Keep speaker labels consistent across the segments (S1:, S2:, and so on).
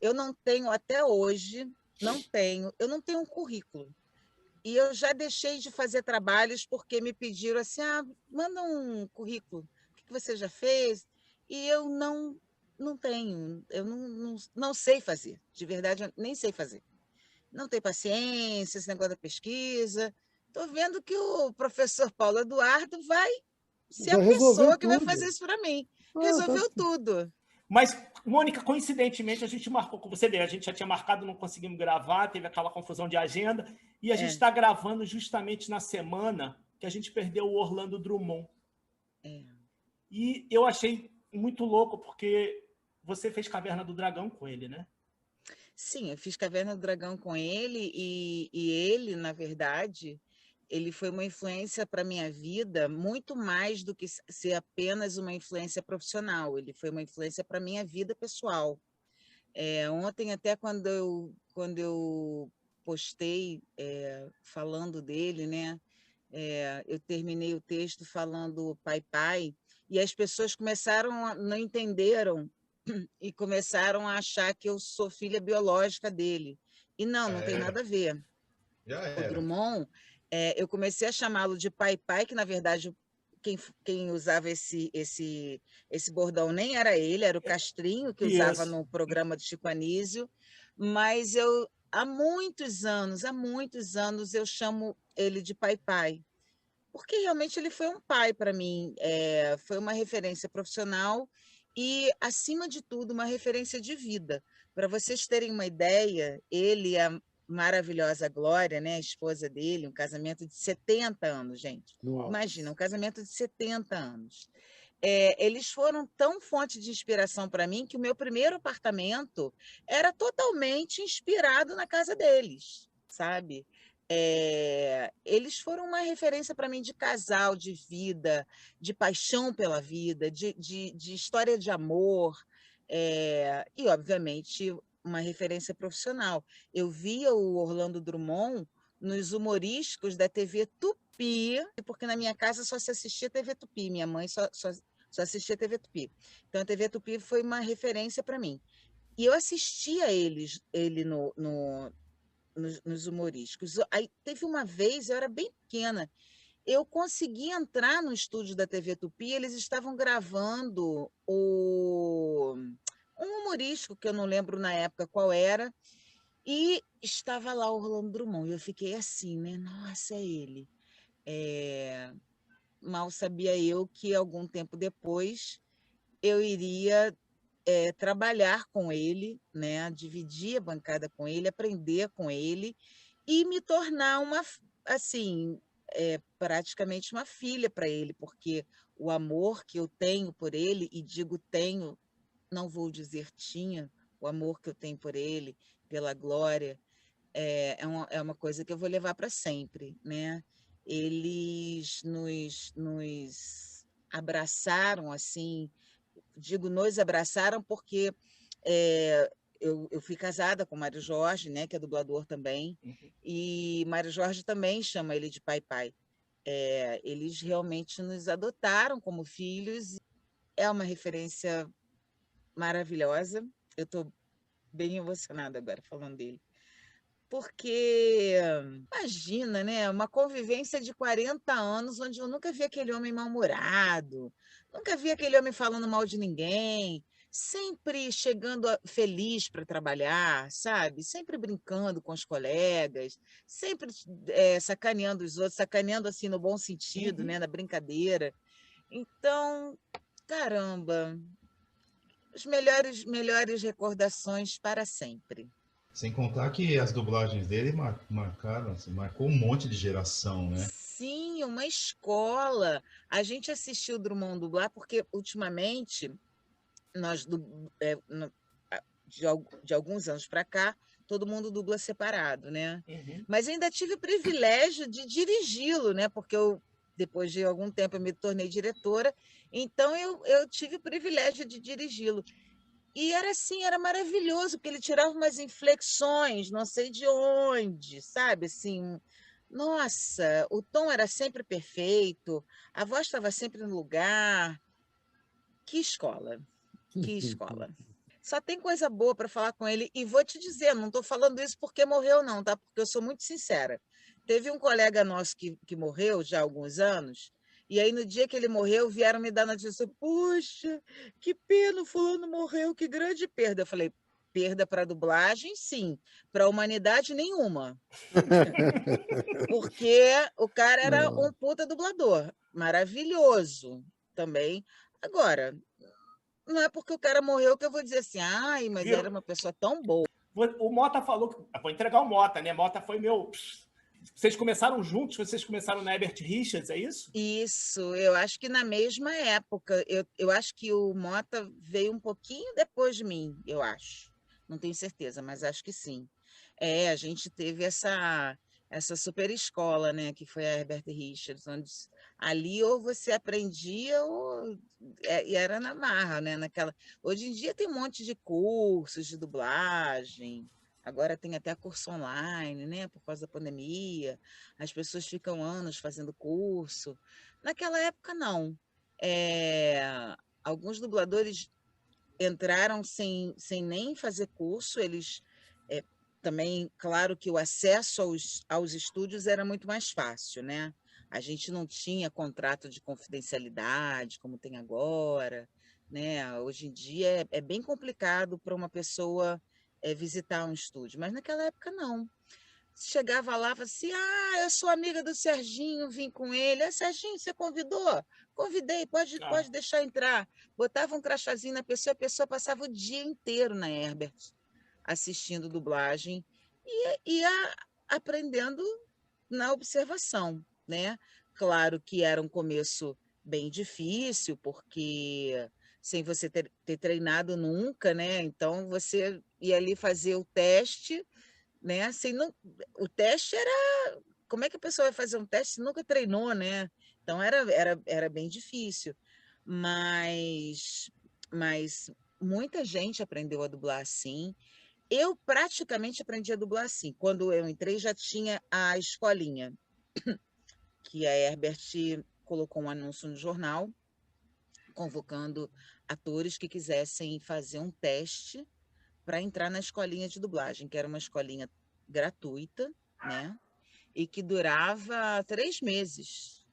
S1: Eu não tenho até hoje, eu não tenho um currículo. E eu já deixei de fazer trabalhos porque me pediram assim: ah, manda um currículo, o que você já fez? E eu não tenho, eu não sei fazer, de verdade, eu nem sei fazer. Não tenho paciência, esse negócio da pesquisa. Estou vendo que o professor Paulo Eduardo vai ser a
S2: Já resolveu
S1: pessoa que vai fazer
S2: tudo.
S1: isso para mim.
S2: Ah, tá.
S1: Resolveu tudo.
S3: Mas, Mônica, coincidentemente, a gente marcou com você, a gente já tinha marcado, não conseguimos gravar, teve aquela confusão de agenda, e a gente
S1: É,
S3: está gravando justamente na semana que a gente perdeu o Orlando Drummond.
S1: é.
S3: E eu achei muito louco, porque você fez Caverna do Dragão com ele, né?
S1: Sim, eu fiz Caverna do Dragão com ele e ele, na verdade, ele foi uma influência para minha vida muito mais do que ser apenas uma influência profissional. Ele foi uma influência para minha vida pessoal. Ontem, até quando eu postei falando dele, né? Eu terminei o texto falando pai, pai, e as pessoas não entenderam e começaram a achar que eu sou filha biológica dele. E não tem
S4: É,
S1: nada a ver.
S4: já
S1: O
S4: era.
S1: Drummond, eu comecei a chamá-lo de pai, pai, que na verdade quem usava esse bordão nem era ele, era o Castrinho, que usava
S3: Isso.
S1: no programa do Chico Anísio, mas há muitos anos, eu chamo ele de pai, pai, porque realmente ele foi um pai para mim, foi uma referência profissional e, acima de tudo, uma referência de vida. Para vocês terem uma ideia, ele e a maravilhosa Glória, né, a esposa dele, um casamento de 70 anos, gente. Imagina, um
S3: Nossa.
S1: casamento de 70 anos. Eles foram tão fonte de inspiração para mim que o meu primeiro apartamento era totalmente inspirado na casa deles, sabe? Eles foram uma referência para mim de casal, de vida, de paixão pela vida, de história de amor, e, obviamente, uma referência profissional. Eu via o Orlando Drummond nos humorísticos da TV Tupi, porque na minha casa só se assistia TV Tupi, minha mãe só assistia TV Tupi. Então, a TV Tupi foi uma referência para mim. E eu assistia ele nos humorísticos. Aí teve uma vez, eu era bem pequena, eu consegui entrar no estúdio da TV Tupi, eles estavam gravando um humorístico, que eu não lembro na época qual era, e estava lá o Orlando Drummond. E eu fiquei assim, né? Nossa, é ele. É, Mal sabia eu que algum tempo depois eu iria trabalhar com ele, né? Dividir a bancada com ele, aprender com ele e me tornar assim, praticamente uma filha para ele, porque o amor que eu tenho por ele, e digo tenho, não vou dizer tinha, o amor que eu tenho por ele, pela Glória, é uma coisa que eu vou levar para sempre, né? Eles nos abraçaram assim, digo nos abraçaram porque eu fui casada com o Mário Jorge, né, que é dublador também,
S3: Uhum.
S1: e Mário Jorge também chama ele de pai pai. Eles realmente nos adotaram como filhos. É uma referência maravilhosa. Eu estou bem emocionada agora falando dele. Porque, imagina, né? Uma convivência de 40 anos onde eu nunca vi aquele homem mal-humorado, nunca vi aquele homem falando mal de ninguém, sempre chegando feliz para trabalhar, sabe? Sempre brincando com os colegas, sempre sacaneando os outros, sacaneando assim no bom sentido,
S3: Uhum.
S1: né? Na brincadeira. Então, caramba, as melhores recordações para sempre.
S4: Sem contar que as dublagens dele marcaram, assim, marcou um monte de geração, né?
S1: Sim, uma escola. A gente assistiu Drummond dublar porque, ultimamente, nós de alguns anos para cá, todo mundo dubla separado, né?
S3: Uhum.
S1: Mas ainda tive o privilégio de dirigi-lo, né? Porque depois de algum tempo, eu me tornei diretora, então eu tive o privilégio de dirigi-lo. E era assim, era maravilhoso, porque ele tirava umas inflexões, não sei de onde, sabe? Assim, nossa, o tom era sempre perfeito, a voz estava sempre no lugar. Que escola, que escola. Só tem coisa boa para falar com ele. E vou te dizer, não estou falando isso porque morreu, não, tá? Porque eu sou muito sincera. Teve um colega nosso que morreu já há alguns anos, e aí no dia que ele morreu, vieram me dar notícia: puxa, que pena, o fulano morreu, que grande perda. Eu falei: perda para a dublagem, sim. Para a humanidade, nenhuma. Porque o cara era um puta dublador, maravilhoso também. Agora, não é porque o cara morreu que eu vou dizer assim, ai, mas era uma pessoa tão boa.
S3: O Mota falou que... Vou entregar o Mota, né? Mota foi meu... Vocês começaram juntos? Vocês começaram na Herbert Richards, é isso?
S1: Isso, eu acho que na mesma época. Eu acho que o Mota veio um pouquinho depois de mim, eu acho. Não tenho certeza, mas acho que sim. A gente teve essa super escola, né, que foi a Herbert Richards, onde ali ou você aprendia e era na marra, né, naquela. Hoje em dia tem um monte de cursos de dublagem. Agora tem até curso online, né, por causa da pandemia. As pessoas ficam anos fazendo curso. Naquela época, não. Alguns dubladores entraram sem nem fazer curso, eles também, claro que o acesso aos estúdios era muito mais fácil, né? A gente não tinha contrato de confidencialidade como tem agora, né? Hoje em dia é bem complicado para uma pessoa visitar um estúdio, mas naquela época não. Chegava lá e falava assim: ah, eu sou amiga do Serginho, vim com ele. Ah, Serginho, você convidou? Convidei, pode deixar entrar. Botava um crachazinho na pessoa, a pessoa passava o dia inteiro na Herbert, assistindo dublagem e ia aprendendo na observação, né? Claro que era um começo bem difícil, porque sem você ter treinado nunca, né? Então você ia ali fazer o teste, né? Assim, não, o teste era... Como é que a pessoa vai fazer um teste se nunca treinou, né? Então era bem difícil. Mas muita gente aprendeu a dublar assim. Eu praticamente aprendi a dublar assim. Quando eu entrei, já tinha a escolinha, que a Herbert colocou um anúncio no jornal, convocando atores que quisessem fazer um teste para entrar na escolinha de dublagem, que era uma escolinha gratuita, né? E que durava 3 meses.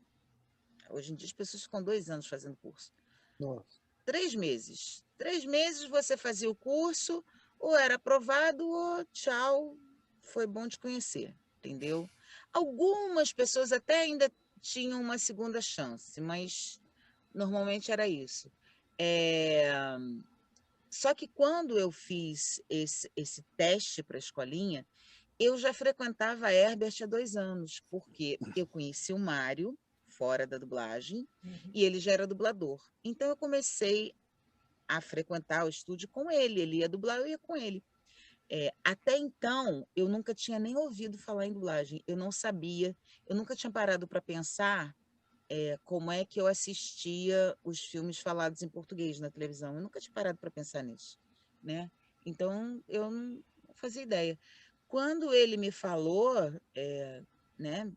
S1: Hoje em dia as pessoas ficam 2 anos fazendo curso.
S2: Nossa.
S1: 3 meses. 3 meses você fazia o curso, ou era aprovado, ou tchau, foi bom te conhecer, entendeu? Algumas pessoas até ainda tinham uma segunda chance, mas normalmente era isso. Só que quando eu fiz esse teste para a escolinha, eu já frequentava a Herbert há 2 anos, porque eu conheci o Mário, fora da dublagem, e ele já era dublador. Então eu comecei a frequentar o estúdio com ele. Ele ia dublar, eu ia com ele. Até então, eu nunca tinha nem ouvido falar em dublagem. Eu não sabia, eu nunca tinha parado para pensar como é que eu assistia os filmes falados em português na televisão. Eu nunca tinha parado para pensar nisso, né? Então, eu não fazia ideia. Quando ele me falou, né,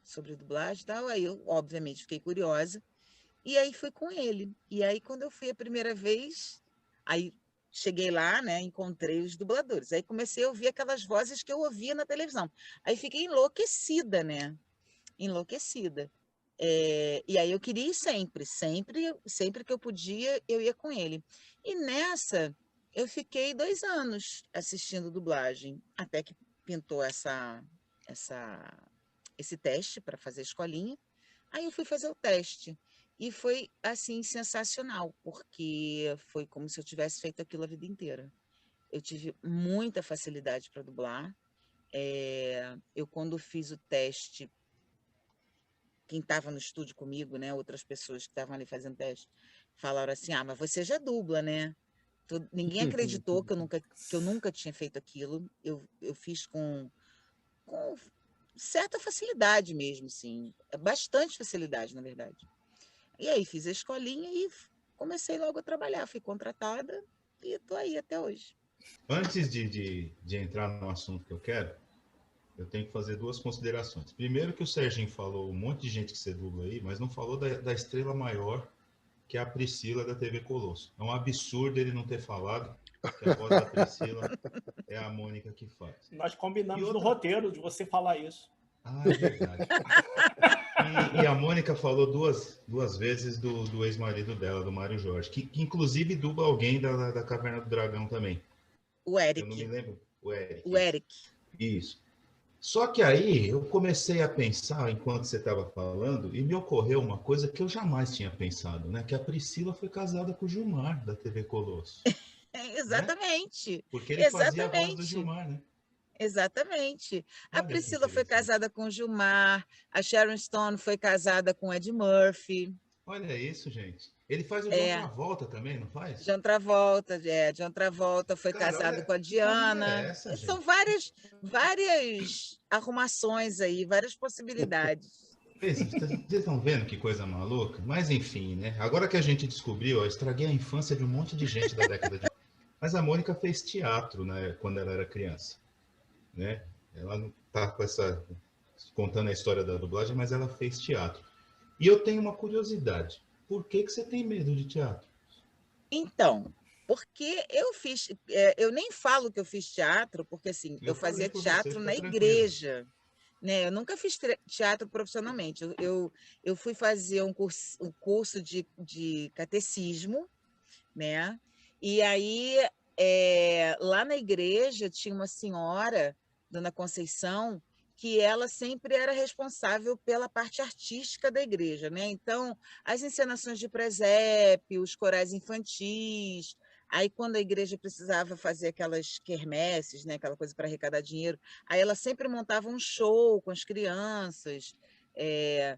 S1: sobre dublagem e tal, aí eu, obviamente, fiquei curiosa. E aí fui com ele. E aí, quando eu fui a primeira vez, aí cheguei lá, né, encontrei os dubladores. Aí comecei a ouvir aquelas vozes que eu ouvia na televisão. Aí fiquei enlouquecida, né? Enlouquecida. E aí eu queria ir sempre que eu podia, eu ia com ele. E nessa, eu fiquei 2 anos assistindo dublagem, até que pintou esse teste para fazer a escolinha. Aí eu fui fazer o teste. E foi, assim, sensacional, porque foi como se eu tivesse feito aquilo a vida inteira. Eu tive muita facilidade para dublar. Eu, quando fiz o teste, quem estava no estúdio comigo, né, outras pessoas que estavam ali fazendo teste, falaram assim: ah, mas você já dubla, né? Ninguém acreditou que eu nunca tinha feito aquilo. Eu fiz com certa facilidade mesmo, sim. Bastante facilidade, na verdade. E aí fiz a escolinha e comecei logo a trabalhar. Fui contratada e estou aí até hoje.
S4: Antes de entrar no assunto que eu quero, eu tenho que fazer 2 considerações. Primeiro, que o Serginho falou um monte de gente que você dubla aí, mas não falou da estrela maior, que é a Priscila da TV Colosso. É um absurdo ele não ter falado. que a voz da Priscila é a Mônica que faz.
S3: Nós combinamos
S4: E
S3: no
S4: outra-
S3: roteiro de você falar isso.
S4: Ah, é verdade. E a Mônica falou duas vezes do ex-marido dela, do Mário Jorge, que inclusive dubla alguém da Caverna do Dragão também.
S1: O
S4: Eu não me
S1: Eric.
S4: lembro. O Eric.
S1: O Eric.
S4: Isso. Só que aí eu comecei a pensar, enquanto você estava falando, e me ocorreu uma coisa que eu jamais tinha pensado, né? Que a Priscila foi casada com o Gilmar, da TV Colosso.
S1: Exatamente.
S4: Porque ele fazia a voz do
S1: Exatamente.
S4: Gilmar, né?
S1: Exatamente. A
S4: Olha que
S1: Priscila foi
S4: interessante.
S1: casada com o Gilmar, a Sharon Stone foi casada com o Ed Murphy,
S4: Olha isso, gente. Ele faz o John Travolta também, não faz?
S1: John Travolta foi
S4: Cara,
S1: casado
S4: olha,
S1: com a
S4: que família é
S1: Diana.
S4: essa,
S1: São
S4: gente?
S1: várias arrumações aí, várias possibilidades.
S4: Vocês estão vendo que coisa maluca? Mas enfim, né? Agora que a gente descobriu, ó, eu estraguei a infância de um monte de gente da década de... Mas a Mônica fez teatro, né, quando ela era criança, né? Ela não tá com essa... contando a história da dublagem, mas ela fez teatro. E eu tenho uma curiosidade. Por que você tem medo de teatro?
S1: Então, porque eu nem falo que eu fiz teatro, porque assim, eu
S4: falei
S1: fazia
S4: por você,
S1: teatro
S4: fica
S1: na
S4: tranquilo.
S1: igreja, né? Eu nunca fiz teatro profissionalmente. Eu fui fazer um curso de catecismo, né? E aí, lá na igreja, tinha uma senhora, Dona Conceição, que ela sempre era responsável pela parte artística da igreja, né? Então, as encenações de presépio, os corais infantis, aí quando a igreja precisava fazer aquelas quermesses, né, aquela coisa para arrecadar dinheiro, aí ela sempre montava um show com as crianças. é,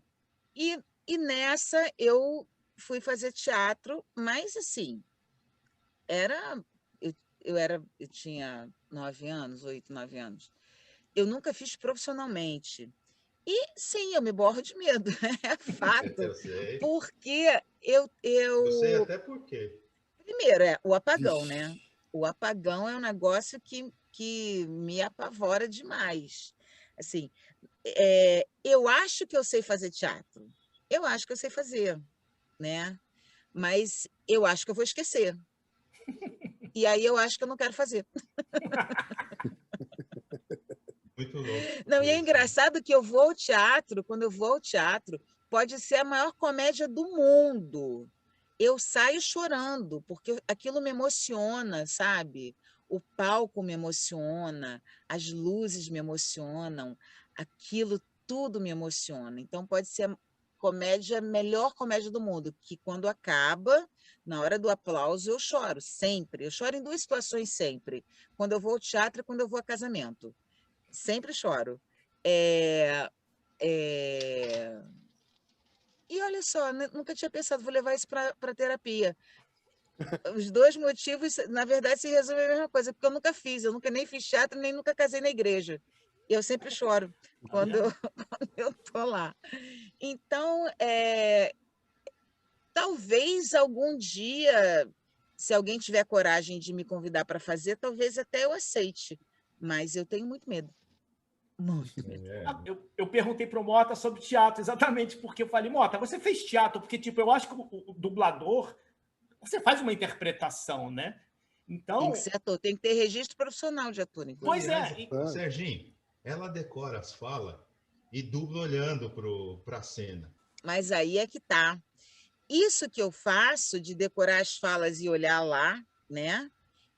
S1: e nessa eu fui fazer teatro, mas assim, era eu tinha 9 anos, 8, 9 anos. Eu nunca fiz profissionalmente. E sim, eu me borro de medo, é fato,
S4: Eu sei.
S1: porque
S4: Eu sei até por quê.
S1: primeiro, o apagão, né?
S2: Vixe.
S1: O apagão é um negócio que me apavora demais. Assim, eu acho que eu sei fazer teatro. Eu acho que eu sei fazer, né? Mas eu acho que eu vou esquecer. E aí eu acho que eu não quero fazer.
S4: Muito louco.
S1: Não, e é
S4: Isso.
S1: engraçado que quando eu vou ao teatro, pode ser a maior comédia do mundo. Eu saio chorando, porque aquilo me emociona, sabe? O palco me emociona, as luzes me emocionam, aquilo tudo me emociona. Então pode ser a melhor comédia do mundo, que quando acaba, na hora do aplauso, eu choro, sempre. Eu choro em duas situações sempre. Quando eu vou ao teatro e quando eu vou a casamento. Sempre choro. É, é... E olha só, nunca tinha pensado, vou levar isso para terapia. Os dois motivos, na verdade, se resumem a mesma coisa, porque eu nunca fiz, eu nunca nem fiz teatro, nem nunca casei na igreja. E eu sempre choro quando eu estou lá. Então, talvez algum dia, se alguém tiver coragem de me convidar para fazer, talvez até eu aceite. Mas eu tenho muito medo. Muito medo.
S3: Eu perguntei para o Mota sobre teatro, exatamente porque eu falei, Mota, você fez teatro? Porque, tipo, eu acho que o dublador, você faz uma interpretação, né? Então...
S1: Tem que ser ator, tem que ter registro profissional de ator, inclusive.
S3: Pois é.
S4: Serginho, ela decora as falas e dubla olhando para a cena.
S1: Mas aí é que tá. Isso que eu faço de decorar as falas e olhar lá, né?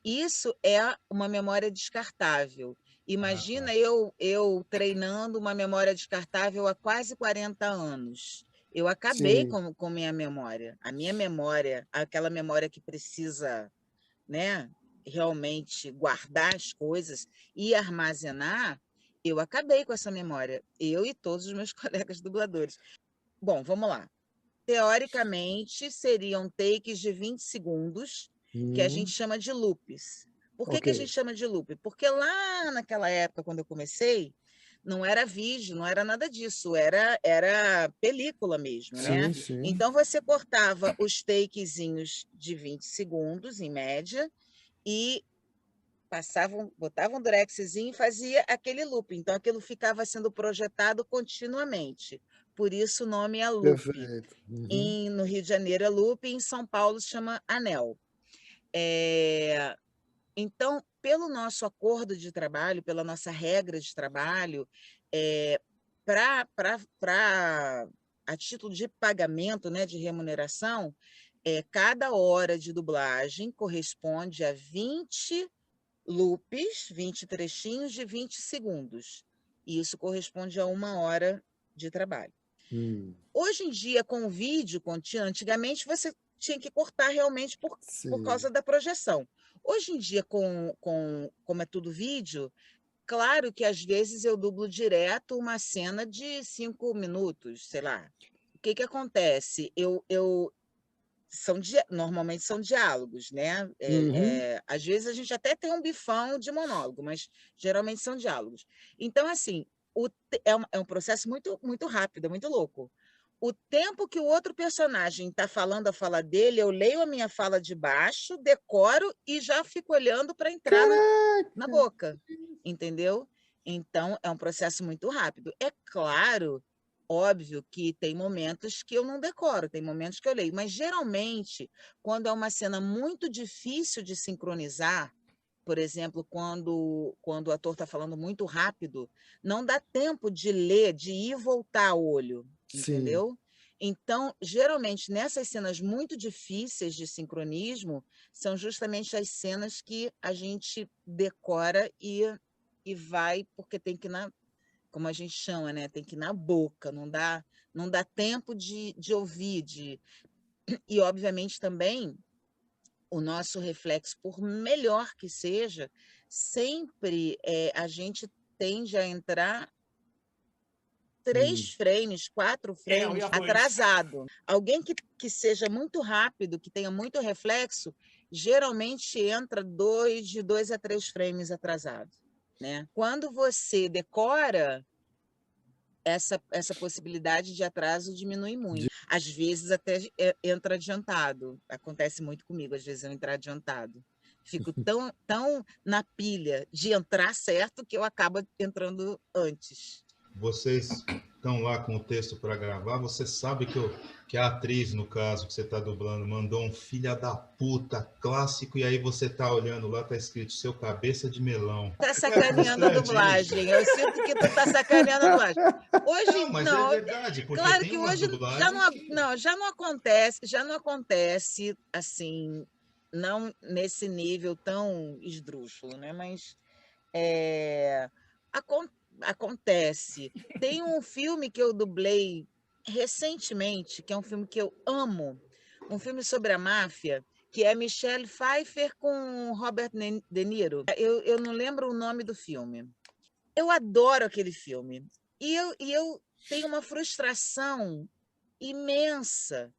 S1: Isso é uma memória descartável. Imagina eu treinando uma memória descartável há quase 40 anos. Eu acabei com minha memória. A minha memória, aquela memória que precisa, né, realmente guardar as coisas e armazenar, eu acabei com essa memória. Eu e todos os meus colegas dubladores. Bom, vamos lá. Teoricamente, seriam takes de 20 segundos, que a gente chama de loops. Por que a gente chama de loop? Porque lá naquela época, quando eu comecei, não era vídeo, não era nada disso, era película mesmo, né?
S2: Sim.
S1: Então, você cortava os takezinhos de 20 segundos, em média, e botava um durexzinho e fazia aquele loop. Então, aquilo ficava sendo projetado continuamente. Por isso o nome é loop.
S2: Perfeito.
S1: No Rio de Janeiro é loop, em São Paulo se chama anel. Então, pelo nosso acordo de trabalho, pela nossa regra de trabalho, a título de pagamento, né, de remuneração, cada hora de dublagem corresponde a 20 loops, 20 trechinhos de 20 segundos. E isso corresponde a 1 hora de trabalho. Hoje em dia, com o vídeo contínuo, antigamente você tinha que cortar realmente por causa da projeção. Hoje em dia, como é tudo vídeo, claro que às vezes eu dublo direto uma cena de 5 minutos, sei lá. O que que acontece? Normalmente são diálogos, né? Às vezes a gente até tem um bifão de monólogo, mas geralmente são diálogos. Então, assim, é um processo muito, muito rápido, é muito louco. O tempo que o outro personagem está falando a fala dele, eu leio a minha fala de baixo, decoro e já fico olhando para entrar na boca, entendeu? Então, é um processo muito rápido. É claro, óbvio que tem momentos que eu não decoro, tem momentos que eu leio, mas geralmente, quando é uma cena muito difícil de sincronizar, por exemplo, quando o ator está falando muito rápido, não dá tempo de ler, de ir e voltar o olho, entendeu? Então, geralmente, nessas cenas muito difíceis de sincronismo, são justamente as cenas que a gente decora e vai, porque tem que ir como a gente chama, né? Tem que ir na boca, não dá tempo de ouvir. E, obviamente, também o nosso reflexo, por melhor que seja, sempre a gente tende a entrar 3 frames, 4 frames atrasado. Alguém que seja muito rápido, que tenha muito reflexo, geralmente entra de 2 a 3 frames atrasado, né? Quando você decora, essa possibilidade de atraso diminui muito. Às vezes até entra adiantado. Acontece muito comigo, às vezes eu entro adiantado. Fico tão na pilha de entrar certo que eu acabo entrando antes.
S4: Vocês estão lá com o texto para gravar, você sabe que a atriz, no caso, que você está dublando, mandou um filha da puta clássico, e aí você tá olhando lá, tá escrito seu cabeça de melão.
S1: Tá sacaneando a dublagem. Eu sinto que tu tá sacaneando a dublagem. Hoje,
S4: não, mas é verdade, porque
S1: claro
S4: tem
S1: que
S4: umas
S1: hoje
S4: dublagens
S1: já não acontece assim, não nesse nível tão esdrúxulo, né? Mas acontece. Tem um filme que eu dublei recentemente, que é um filme que eu amo, um filme sobre a máfia, que é Michelle Pfeiffer com Robert De Niro. Eu não lembro o nome do filme. Eu adoro aquele filme. E eu tenho uma frustração imensa,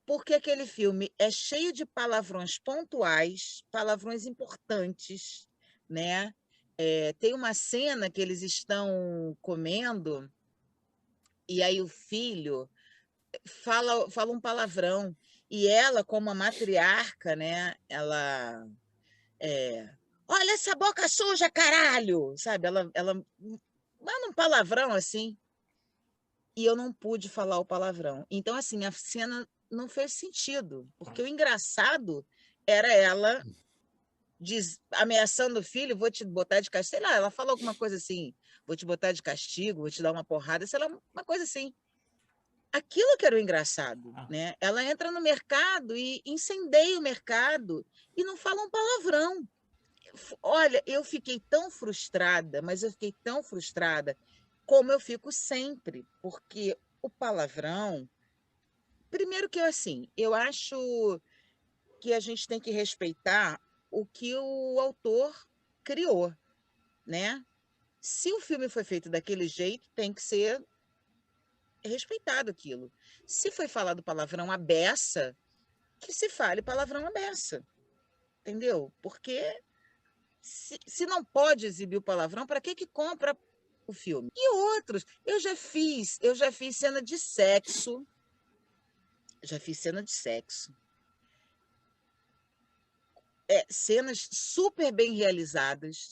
S1: porque aquele filme é cheio de palavrões pontuais, palavrões importantes, né? Tem uma cena que eles estão comendo e aí o filho fala um palavrão e ela, como a matriarca, né? Ela olha essa boca suja, caralho, sabe? Ela manda um palavrão assim e eu não pude falar o palavrão. Então assim a cena não fez sentido, porque o engraçado era ela ameaçando o filho, vou te botar de castigo, sei lá, ela fala alguma coisa assim, vou te botar de castigo, vou te dar uma porrada, sei lá, uma coisa assim. Aquilo que era o engraçado, né? Ela entra no mercado e incendeia o mercado e não fala um palavrão. Olha, eu fiquei tão frustrada, mas eu fiquei tão frustrada como eu fico sempre, porque o palavrão, primeiro que assim, eu acho que a gente tem que respeitar o que o autor criou, né? Se o filme foi feito daquele jeito, tem que ser respeitado aquilo. Se foi falado palavrão à beça, que se fale palavrão à beça, entendeu? Porque se não pode exibir o palavrão, para que compra o filme? E outros, eu já fiz cena de sexo, cenas super bem realizadas,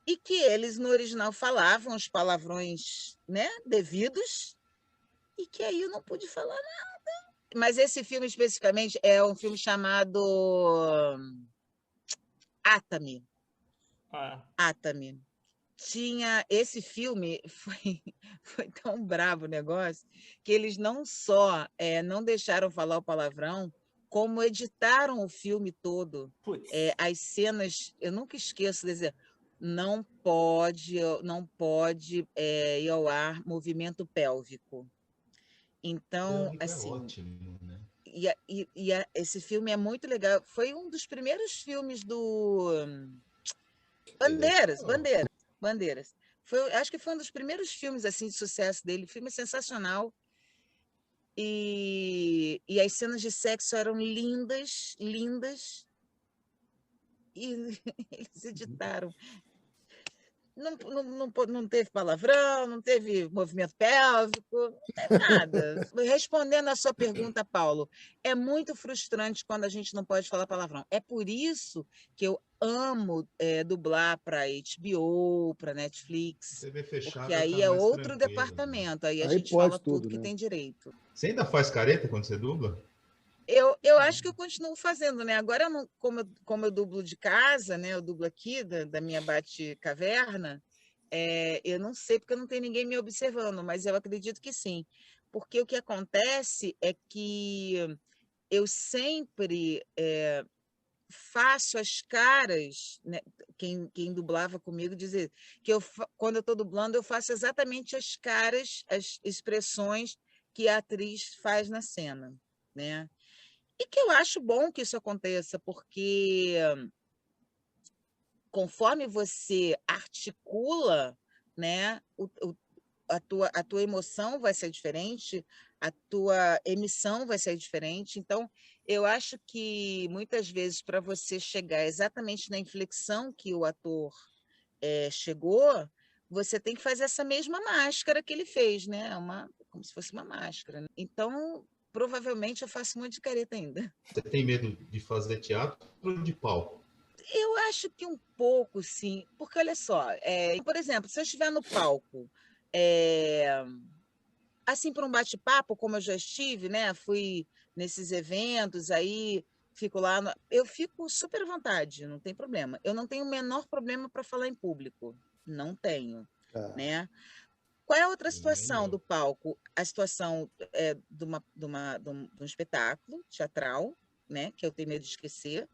S1: e que eles no original falavam os palavrões, né, devidos, e que aí eu não pude falar nada. Mas esse filme especificamente é um filme chamado Atami.
S3: Ah,
S1: Atami. Tinha esse filme, foi tão bravo o negócio, que eles não só não deixaram falar o palavrão, como editaram o filme todo.
S3: putz.
S1: As cenas, eu nunca esqueço de dizer, não pode ir ao ar movimento pélvico. Então,
S4: Pélvico é
S1: assim,
S4: ótimo, né?
S1: esse filme é muito legal. Foi um dos primeiros filmes do Bandeiras,
S4: Legal.
S1: Bandeiras, Bandeiras. Acho que foi um dos primeiros filmes assim de sucesso dele. O filme é sensacional. E as cenas de sexo eram lindas, lindas. E eles editaram. Não teve palavrão, não teve movimento pélvico, não teve nada. Respondendo à sua pergunta, Paulo, é muito frustrante quando a gente não pode falar palavrão. É por isso que eu amo dublar para HBO, para Netflix,
S4: TV
S1: porque
S4: fechada
S1: aí
S4: tá
S1: é
S4: mais
S1: outro
S4: tranquilo, né?
S1: departamento, aí a
S2: Aí
S1: gente fala
S2: pode
S1: tudo
S2: tudo,
S1: que
S2: né?
S1: tem direito.
S4: Você ainda faz careta quando você dubla?
S1: Eu acho que eu continuo fazendo, né? Agora, como eu dublo de casa, né? Eu dublo aqui da minha Bate-Caverna, eu não sei porque não tem ninguém me observando, mas eu acredito que sim. Porque o que acontece é que eu sempre faço as caras, né? Quem dublava comigo dizia que quando eu estou dublando, eu faço exatamente as caras, as expressões que a atriz faz na cena, né? E que eu acho bom que isso aconteça, porque conforme você articula, né, a tua emoção vai ser diferente, a tua emissão vai ser diferente. Então, eu acho que muitas vezes, para você chegar exatamente na inflexão que o ator chegou, você tem que fazer essa mesma máscara que ele fez, né? Como se fosse uma máscara, né? Então, provavelmente eu faço muito de careta ainda.
S4: Você tem medo de fazer teatro ou de palco?
S1: Eu acho que um pouco, sim, porque olha só, por exemplo, se eu estiver no palco, é, assim, para um bate-papo, como eu já estive, né? Fui nesses eventos, aí fico lá, eu fico super à vontade, não tem problema. Eu não tenho o menor problema para falar em público, não tenho,
S2: Ah,
S1: né? Qual é a outra situação
S4: Legal.
S1: do palco? A situação de um espetáculo teatral, né? Que eu tenho medo de esquecer,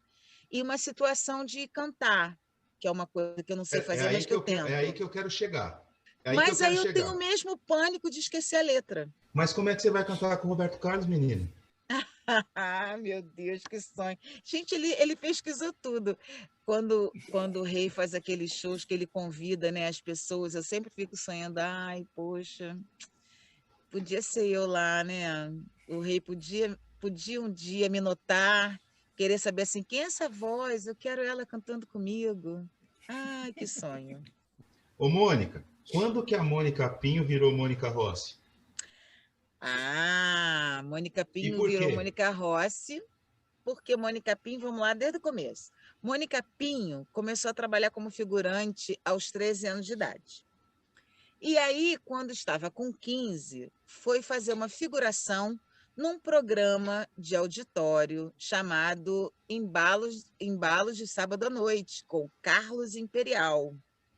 S1: e uma situação de cantar, que é uma coisa que eu não sei
S4: É
S1: fazer, mas
S4: aí
S1: que
S4: que
S1: eu
S4: é aí
S1: tento.
S4: que eu quero chegar. É aí que eu
S1: Mas aí
S4: quero
S1: eu tenho o
S4: chegar.
S1: mesmo pânico de esquecer a letra.
S4: Mas como é que você vai cantar com o Roberto Carlos, menino?
S1: Ah, meu Deus, que sonho. Gente, ele pesquisou tudo. Quando o rei faz aqueles shows que ele convida, né, as pessoas, eu sempre fico sonhando, ai, poxa, podia ser eu lá, né? O rei podia um dia me notar, querer saber assim, quem é essa voz? Eu quero ela cantando comigo. Ai, que sonho.
S4: Ô, Mônica, quando que a Mônica Pinho virou Mônica Rossi?
S1: Ah, Mônica
S4: E
S1: Pinho
S4: por
S1: virou
S4: quê?
S1: Mônica Rossi, porque Mônica Pinho, vamos lá, desde o começo. Mônica Pinho começou a trabalhar como figurante aos 13 anos de idade. E aí, quando estava com 15, foi fazer uma figuração num programa de auditório chamado Embalos de Sábado à Noite, com Carlos Imperial.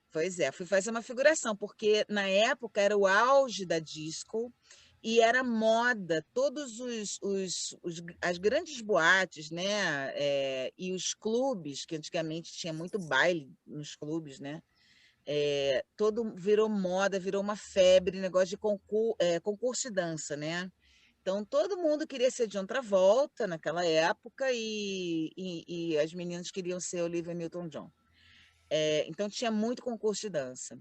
S1: Pois é, fui fazer uma figuração, porque na época era o auge da disco e era moda, as grandes boates, né? E os clubes, que antigamente tinha muito baile nos clubes, né? Todo virou moda, virou uma febre, negócio de concurso de dança, né? Então todo mundo queria ser de outra volta naquela época e as meninas queriam ser Olivia Newton-John. Então tinha muito concurso de dança.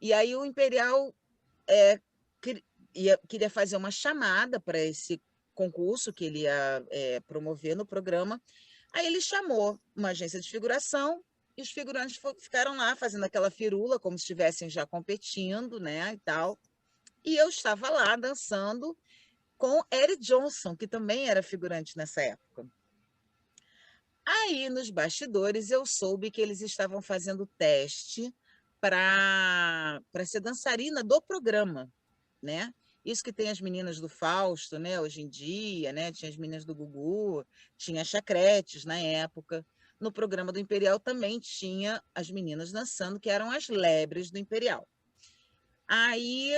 S1: E aí o Imperial queria fazer uma chamada para esse concurso que ele ia promover no programa. Aí ele chamou uma agência de figuração e os figurantes ficaram lá fazendo aquela firula, como se estivessem já competindo, né, e tal. E eu estava lá dançando com Eric Johnson, que também era figurante nessa época. Aí, nos bastidores, eu soube que eles estavam fazendo teste para ser dançarina do programa, né? Isso que tem as meninas do Fausto, né? Hoje em dia, né? Tinha as meninas do Gugu, tinha as chacretes na época. no programa do Imperial também tinha as meninas dançando, que eram as lebres do Imperial. Aí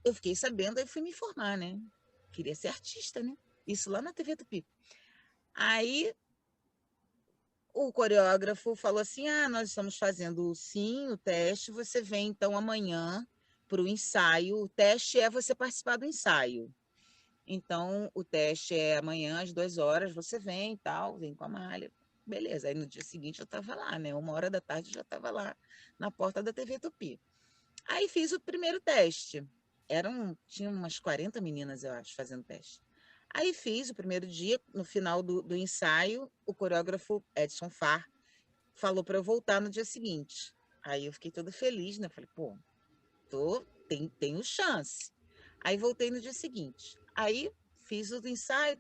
S1: eu fiquei sabendo, aí fui me formar, né? Queria ser artista, né? Isso lá na TV Tupi. Aí o coreógrafo falou assim: nós estamos fazendo sim o teste, você vem então amanhã para o ensaio. O teste é você participar do ensaio. Então, o teste é amanhã às 2 horas, você vem e tal, vem com a malha. Beleza, aí no dia seguinte eu estava lá, né? 1 hora da tarde eu já estava lá na porta da TV Tupi. Aí fiz o primeiro teste. Tinha umas 40 meninas, eu acho, fazendo teste. Aí fiz o primeiro dia, no final do ensaio, o coreógrafo Edson Farr falou para eu voltar no dia seguinte. Aí eu fiquei toda feliz, né? Falei, pô, tenho chance. Aí voltei no dia seguinte. Aí fiz o ensaio,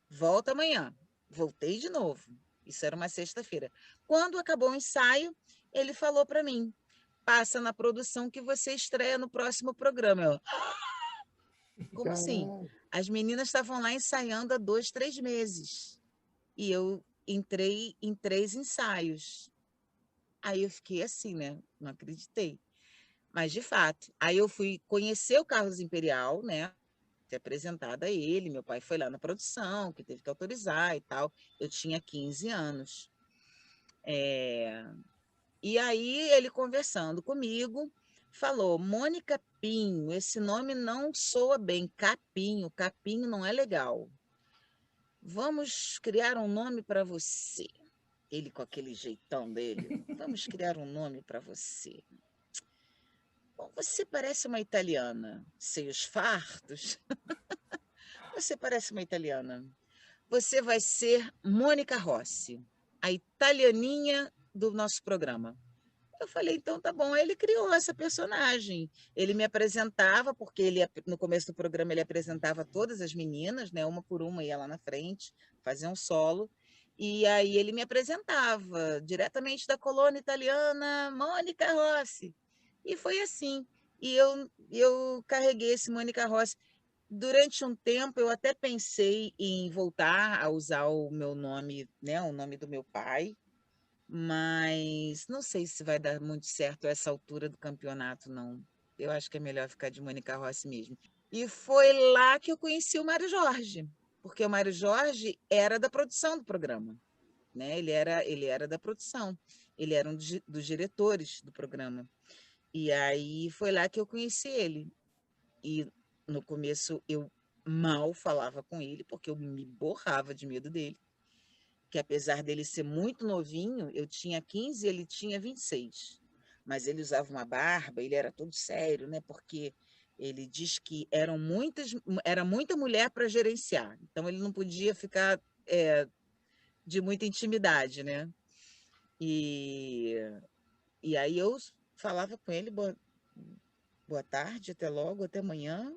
S1: volta amanhã. Voltei de novo. Isso era uma sexta-feira. Quando acabou o ensaio, ele falou para mim: passa na produção que você estreia no próximo programa. Eu, como assim? As meninas estavam lá ensaiando há 2, 3 meses. E eu entrei em 3 ensaios. Aí eu fiquei assim, né? Não acreditei. Mas, de fato, aí eu fui conhecer o Carlos Imperial, né? Ser apresentada a ele. Meu pai foi lá na produção, que teve que autorizar e tal. Eu tinha 15 anos. E aí ele conversando comigo, falou: Mônica Pinho, esse nome não soa bem. Capinho, Capinho não é legal. Vamos criar um nome para você. Ele com aquele jeitão dele. Vamos criar um nome para você. Bom, você parece uma italiana. Seios fartos. Você parece uma italiana. Você vai ser Mônica Rossi, a italianinha do nosso programa. Eu falei, então tá bom. Aí ele criou essa personagem. Ele me apresentava, porque no começo do programa ele apresentava todas as meninas, né? Uma por uma ia lá na frente, fazia um solo. E aí ele me apresentava diretamente da colônia italiana, Mônica Rossi. E foi assim. E eu carreguei esse Mônica Rossi. Durante um tempo, eu até pensei em voltar a usar o meu nome, né? O nome do meu pai, mas não sei se vai dar muito certo a essa altura do campeonato, não. Eu acho que é melhor ficar de Mônica Rossi mesmo. E foi lá que eu conheci o Mário Jorge, porque o Mário Jorge era da produção do programa, né? Ele era da produção, ele era um dos diretores do programa. E aí foi lá que eu conheci ele. E no começo eu mal falava com ele, porque eu me borrava de medo dele, que apesar dele ser muito novinho, eu tinha 15 e ele tinha 26. Mas ele usava uma barba, ele era todo sério, né? Porque ele diz que era muita mulher para gerenciar, então ele não podia ficar de muita intimidade, né? E, e aí eu falava com ele, boa tarde, até logo, até amanhã,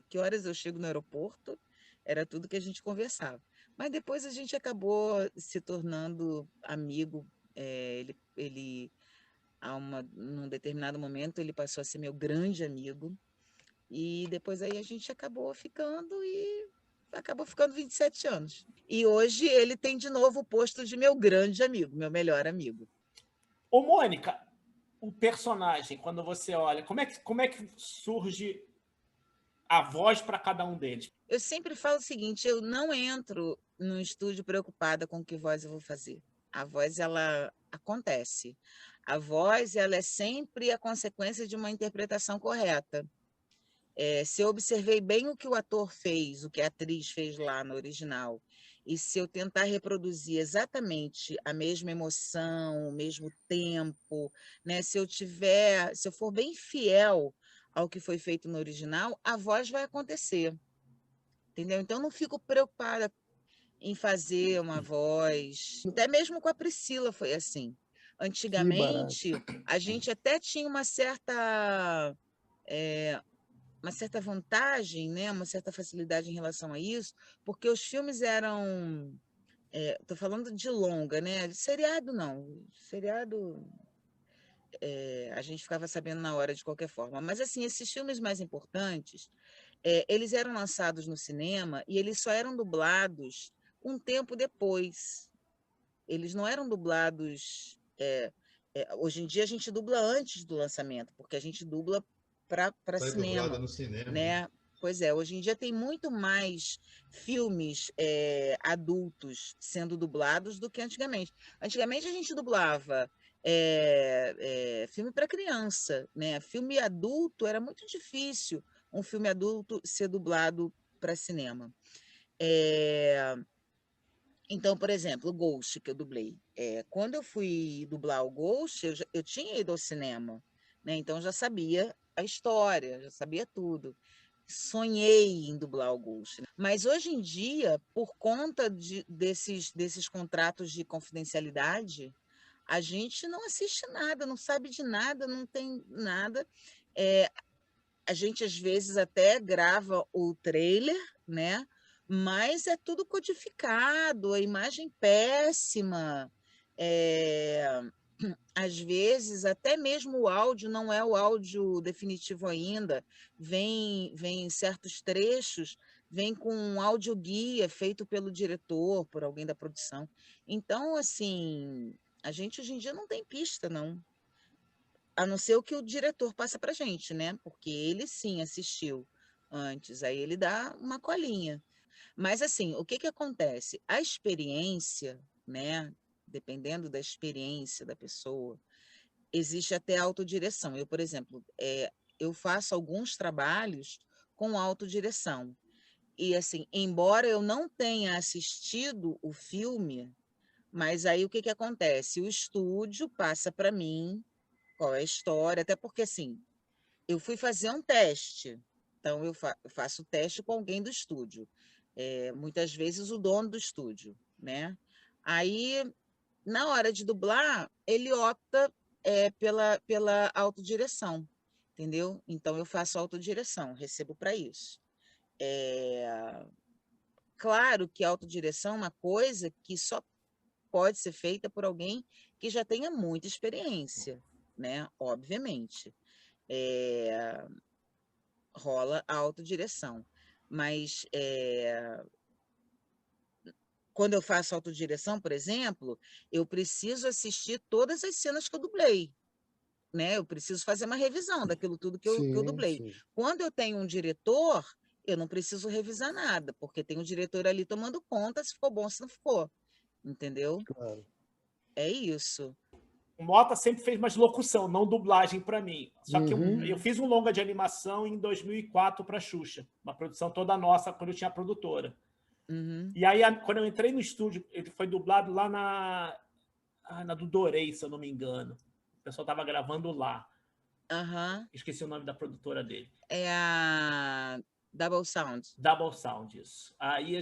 S1: que horas eu chego no aeroporto, era tudo que a gente conversava. Mas depois a gente acabou se tornando amigo. Num determinado momento, ele passou a ser meu grande amigo. E depois aí a gente acabou ficando 27 anos. E hoje ele tem de novo o posto de meu grande amigo, meu melhor amigo.
S3: Ô, Mônica, o personagem, quando você olha, como é que surge a voz para cada um deles?
S1: Eu sempre falo o seguinte: eu não entro no estúdio preocupada com que voz eu vou fazer. A voz, ela acontece. A voz, ela é sempre a consequência de uma interpretação correta. Se eu observei bem o que o ator fez, o que a atriz fez lá no original, e se eu tentar reproduzir exatamente a mesma emoção, o mesmo tempo, né? Se eu for bem fiel ao que foi feito no original, a voz vai acontecer. Entendeu? Então, não fico preocupada em fazer uma voz. Até mesmo com a Priscila foi assim. Antigamente, a gente até tinha uma certa vantagem, né? Uma certa facilidade em relação a isso, porque os filmes eram. Estou falando de longa, né? De seriado, não. Seriado. A gente ficava sabendo na hora de qualquer forma. Mas, assim, esses filmes mais importantes, eles eram lançados no cinema e eles só eram dublados um tempo depois. eles não eram dublados. Hoje em dia a gente dubla antes do lançamento, porque a gente dubla para
S4: Sai dublada
S1: cinema,
S4: no cinema, né?
S1: né? Pois é, hoje em dia tem muito mais filmes adultos sendo dublados do que antigamente. Antigamente a gente dublava filme para criança, né? Filme adulto era muito difícil um filme adulto ser dublado para cinema. Então, por exemplo, o Ghost que eu dublei. Quando eu fui dublar o Ghost, eu tinha ido ao cinema, né? Então já sabia a história, já sabia tudo. Sonhei em dublar o Ghost. Mas hoje em dia, por conta desses contratos de confidencialidade, a gente não assiste nada, não sabe de nada, não tem nada. A gente às vezes até grava o trailer, né? Mas é tudo codificado, a imagem péssima. Às vezes, até mesmo o áudio não é o áudio definitivo ainda. Vem certos trechos, vem com um audioguia feito pelo diretor, por alguém da produção. Então, assim, a gente hoje em dia não tem pista, não. A não ser o que o diretor passa para a gente, né? Porque ele sim assistiu antes, aí ele dá uma colinha. Mas assim, o que acontece? A experiência, né? Dependendo da experiência da pessoa, existe até autodireção. Eu, por exemplo, eu faço alguns trabalhos com autodireção. E assim, embora eu não tenha assistido o filme, mas aí o que acontece? O estúdio passa para mim qual é a história, até porque assim, eu fui fazer um teste, então eu faço o teste com alguém do estúdio, muitas vezes o dono do estúdio, né? Aí, na hora de dublar, ele opta pela autodireção, entendeu? Então eu faço autodireção, recebo para isso. Claro que a autodireção é uma coisa que só pode ser feita por alguém que já tenha muita experiência, né? Obviamente. Rola a autodireção. Mas quando eu faço autodireção, por exemplo, eu preciso assistir todas as cenas que eu dublei. Né? Eu preciso fazer uma revisão daquilo tudo que eu
S2: Sim,
S1: dublei.
S2: sim.
S1: Quando eu tenho um diretor, eu não preciso revisar nada, porque tem um diretor ali tomando conta se ficou bom, se não ficou. Entendeu?
S2: Claro.
S1: É isso.
S3: O Mota sempre fez mais locução, não dublagem para mim. Só que eu fiz um longa de animação em 2004 para a Xuxa, uma produção toda nossa, quando eu tinha a produtora.
S1: Uhum.
S3: E aí, quando eu entrei no estúdio, ele foi dublado lá na do Dorei, se eu não me engano. O pessoal estava gravando lá.
S1: Uhum.
S3: Esqueci o nome da produtora dele.
S1: É a Double Sound.
S3: Double Sound, isso. Aí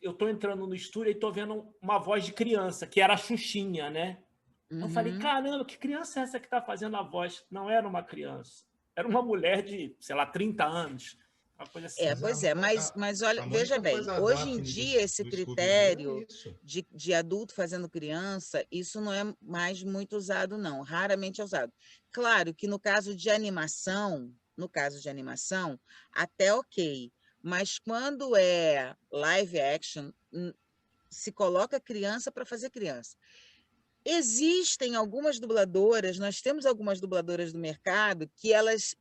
S3: eu tô entrando no estúdio e tô vendo uma voz de criança, que era a Xuxinha, né?
S1: Uhum.
S3: Eu falei, caramba, que criança é essa que tá fazendo a voz? Não era uma criança. Era uma mulher de, sei lá, 30 anos. Uma coisa assim.
S1: Pois é, mas olha,
S4: a
S1: veja
S4: Mônica
S1: bem,
S4: faz a
S1: hoje em
S4: Daphne
S1: dia esse
S4: do Scooby-Doo, é
S1: critério
S4: isso.
S1: de adulto fazendo criança, isso não é mais muito usado, não, raramente é usado. Claro que no caso de animação, até ok, mas quando é live action, se coloca criança para fazer criança. Existem algumas dubladoras, nós temos algumas dubladoras do mercado que elas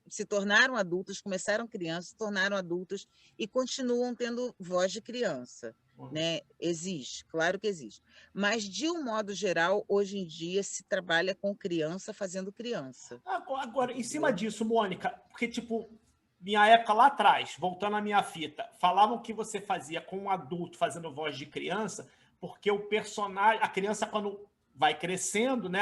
S1: se tornaram adultas, começaram crianças, se tornaram adultas e continuam tendo voz de criança, né? Existe, claro que existe. Mas, de um modo geral, hoje em dia se trabalha com criança fazendo criança.
S3: Agora, em cima disso, Mônica, porque, tipo, minha época lá atrás, voltando à minha fita, falavam que você fazia com um adulto fazendo voz de criança, porque o personagem, a criança, quando vai crescendo, né,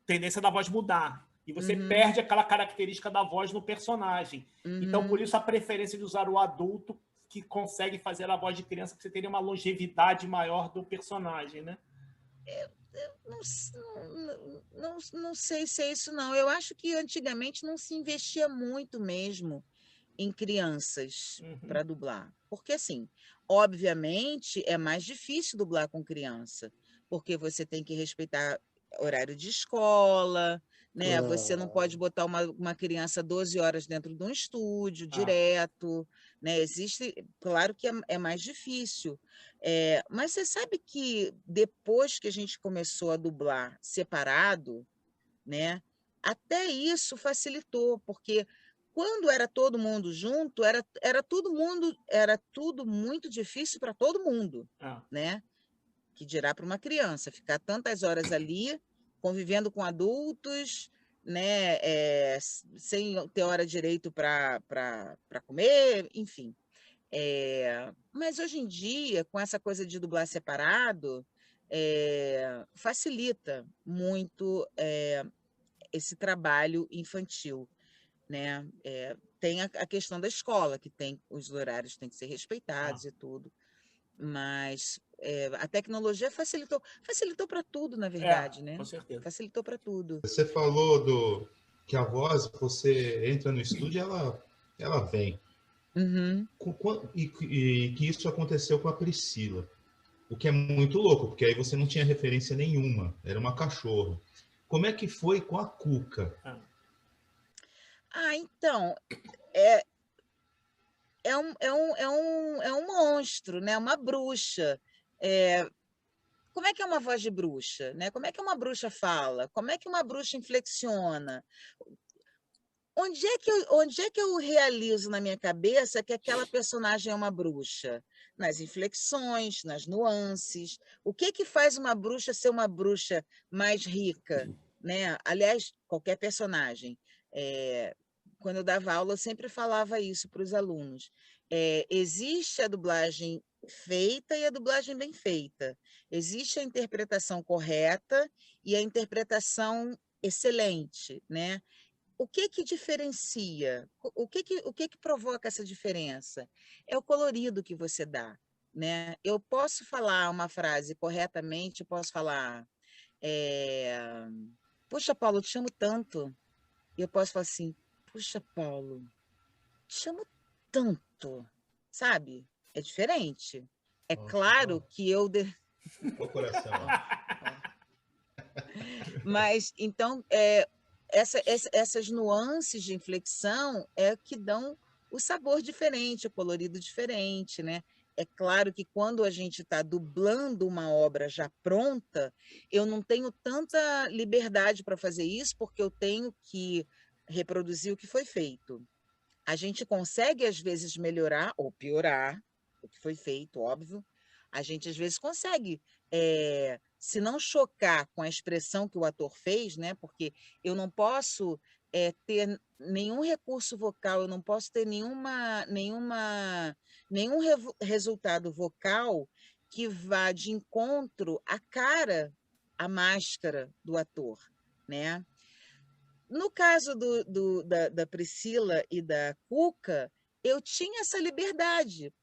S3: tendência da voz mudar. E você perde aquela característica da voz no personagem. Então, por isso, a preferência de usar o adulto que consegue fazer a voz de criança, porque você teria uma longevidade maior do personagem, né?
S1: Não sei se é isso, não. Eu acho que antigamente não se investia muito mesmo em crianças para dublar. Porque, assim, obviamente, é mais difícil dublar com criança, porque você tem que respeitar horário de escola, né? Você não pode botar uma criança 12 horas dentro de um estúdio direto, né? Existe, claro que é mais difícil, mas você sabe que depois que a gente começou a dublar separado, né? Até isso facilitou, porque quando era todo mundo junto, era tudo muito difícil para todo mundo, né? Que dirá para uma criança, ficar tantas horas ali, convivendo com adultos, né? Sem ter hora direito para comer, enfim. Mas hoje em dia, com essa coisa de dublar separado, facilita muito esse trabalho infantil, né? Tem a questão da escola, que tem os horários têm que ser respeitados e tudo, mas a tecnologia facilitou para tudo, na verdade, né?
S3: Com certeza.
S1: Facilitou para tudo.
S4: Você falou que a voz, você entra no estúdio e ela vem.
S1: Uhum.
S4: E que isso aconteceu com a Priscila. O que é muito louco, porque aí você não tinha referência nenhuma, era uma cachorra. Como é que foi com a Cuca?
S1: Então, é um monstro, né? Uma bruxa. Como é que é uma voz de bruxa, né? Como é que uma bruxa fala? Como é que uma bruxa inflexiona? Onde é que eu realizo na minha cabeça que aquela personagem é uma bruxa? Nas inflexões, nas nuances. O que faz uma bruxa ser uma bruxa mais rica, né? Aliás, qualquer personagem. Quando eu dava aula, eu sempre falava isso para os alunos. Existe a dublagem feita e a dublagem bem feita. Existe a interpretação correta e a interpretação excelente, né? O que diferencia? O que provoca essa diferença? É o colorido que você dá, né? Eu posso falar uma frase corretamente, eu posso falar, puxa, Paulo, eu te amo tanto. E eu posso falar assim, puxa, Paulo, te amo tanto, sabe? É diferente. É
S4: Nossa,
S1: claro
S4: ó,
S1: que eu...
S4: ó o coração, ó.
S1: Mas, então, essas nuances de inflexão é que dão o sabor diferente, o colorido diferente, né? É claro que quando a gente está dublando uma obra já pronta, eu não tenho tanta liberdade para fazer isso, porque eu tenho que reproduzir o que foi feito. A gente consegue, às vezes, melhorar ou piorar o que foi feito, óbvio. A gente, às vezes, consegue, se não chocar com a expressão que o ator fez, né? Porque eu não posso ter nenhum recurso vocal, eu não posso ter nenhum resultado vocal que vá de encontro à cara, à máscara do ator, né? No caso da Priscila e da Cuca, eu tinha essa liberdade.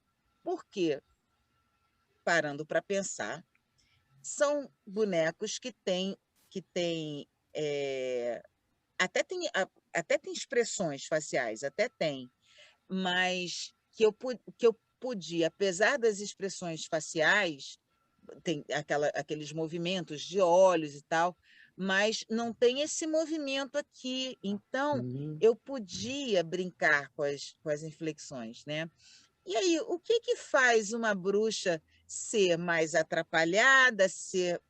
S1: Por quê? Parando para pensar, são bonecos que têm até tem expressões faciais, até tem, mas que eu podia, apesar das expressões faciais, tem aqueles movimentos de olhos e tal, mas não tem esse movimento aqui. Então, eu podia brincar com as inflexões, né? E aí, o que faz uma bruxa ser mais atrapalhada, ser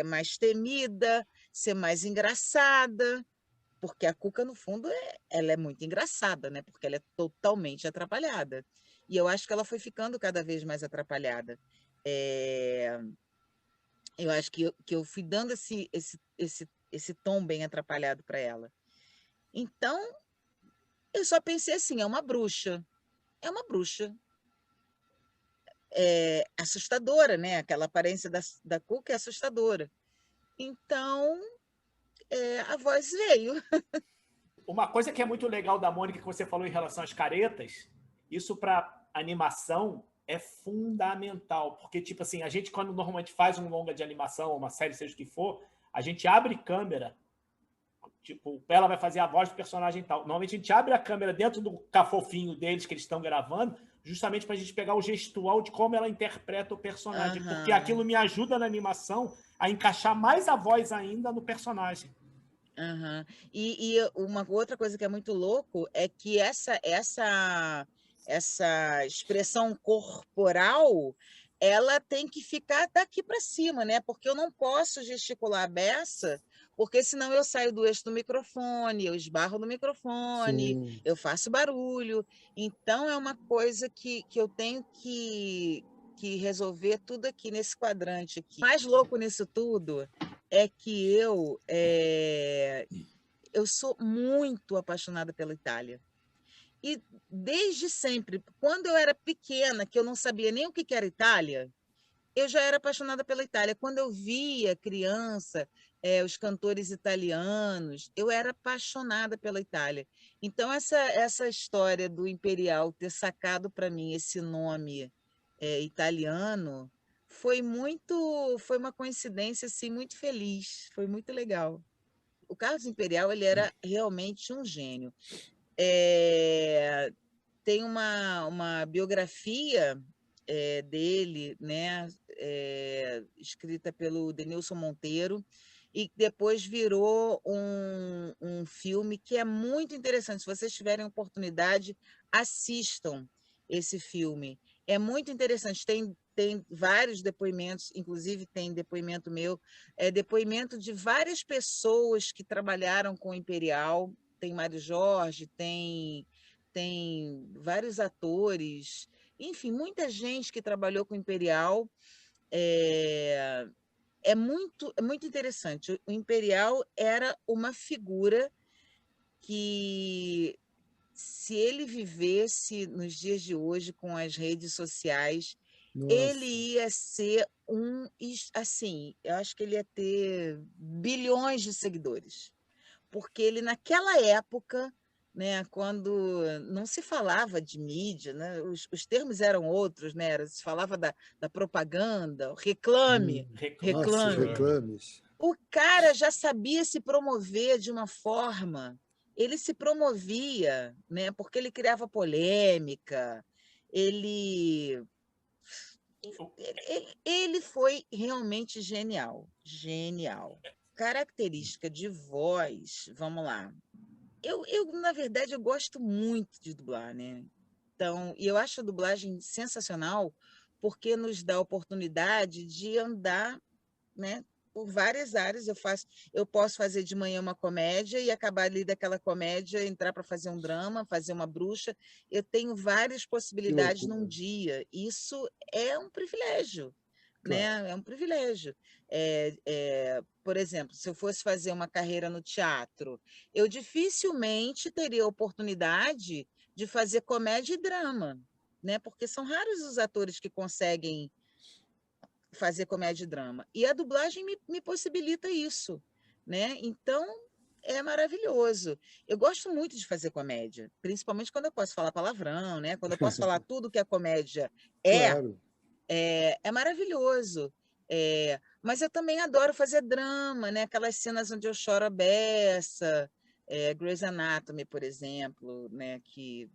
S1: mais temida, ser mais engraçada? Porque a Cuca, no fundo, ela é muito engraçada, né? Porque ela é totalmente atrapalhada. E eu acho que ela foi ficando cada vez mais atrapalhada. Eu acho que eu fui dando esse tom bem atrapalhado para ela. Então, eu só pensei assim, é uma bruxa. É uma bruxa. Assustadora, né? Aquela aparência da Cuca é assustadora. Então, a voz veio.
S3: Uma coisa que é muito legal da Mônica que você falou em relação às caretas, isso para animação é fundamental, porque tipo assim, a gente quando normalmente faz um longa de animação, uma série, seja o que for, a gente abre câmera, tipo, ela vai fazer a voz do personagem e tal. Normalmente a gente abre a câmera dentro do cafofinho deles que eles estão gravando, justamente para a gente pegar o gestual de como ela interpreta o personagem, porque aquilo me ajuda na animação a encaixar mais a voz ainda no personagem.
S1: E uma outra coisa que é muito louco é que essa expressão corporal, ela tem que ficar daqui para cima, né? Porque eu não posso gesticular a beça, porque senão eu saio do eixo do microfone, eu esbarro no microfone,
S2: Sim.
S1: eu faço barulho. Então, é uma coisa que eu tenho que resolver tudo aqui nesse quadrante aqui. O mais louco nisso tudo é que eu sou muito apaixonada pela Itália. E desde sempre, quando eu era pequena, que eu não sabia nem o que era Itália, eu já era apaixonada pela Itália. Quando eu via criança, os cantores italianos, eu era apaixonada pela Itália. Então, essa história do Imperial ter sacado para mim esse nome italiano foi uma coincidência assim, muito feliz, foi muito legal. O Carlos Imperial ele era realmente um gênio. Tem uma biografia dele, né, escrita pelo Denilson Monteiro, e depois virou um filme que é muito interessante. Se vocês tiverem oportunidade, assistam esse filme. É muito interessante. Tem vários depoimentos, inclusive tem depoimento meu, depoimento de várias pessoas que trabalharam com o Imperial. Tem Mário Jorge, tem vários atores, enfim, muita gente que trabalhou com o Imperial. É muito interessante. O Imperial era uma figura que, se ele vivesse nos dias de hoje com as redes sociais, ele
S2: Nossa.
S1: ia ser assim, eu acho que ele ia ter bilhões de seguidores, porque ele, naquela época, né, quando não se falava de mídia, né, os termos eram outros, né, se falava da propaganda, reclame,
S2: Nossa, os
S1: reclame.
S2: reclames.
S1: O cara já sabia se promover de uma forma, ele se promovia, né, porque ele criava polêmica, ele, ele foi realmente genial, genial. Característica de voz, vamos lá. Na verdade, eu gosto muito de dublar, né? Então, e eu acho a dublagem sensacional porque nos dá a oportunidade de andar, né, por várias áreas. Eu posso fazer de manhã uma comédia e acabar ali daquela comédia, entrar para fazer um drama, fazer uma bruxa. Eu tenho várias possibilidades num dia. Isso é um privilégio,
S2: Claro.
S1: né? É um privilégio. Por exemplo, se eu fosse fazer uma carreira no teatro, eu dificilmente teria a oportunidade de fazer comédia e drama, né? Porque são raros os atores que conseguem fazer comédia e drama. E a dublagem me possibilita isso, né? Então, é maravilhoso. Eu gosto muito de fazer comédia, principalmente quando eu posso falar palavrão, né? Quando eu posso falar tudo que a comédia
S2: Claro.
S1: é maravilhoso. Mas eu também adoro fazer drama, né? Aquelas cenas onde eu choro a beça, Grey's Anatomy, por exemplo, né? Que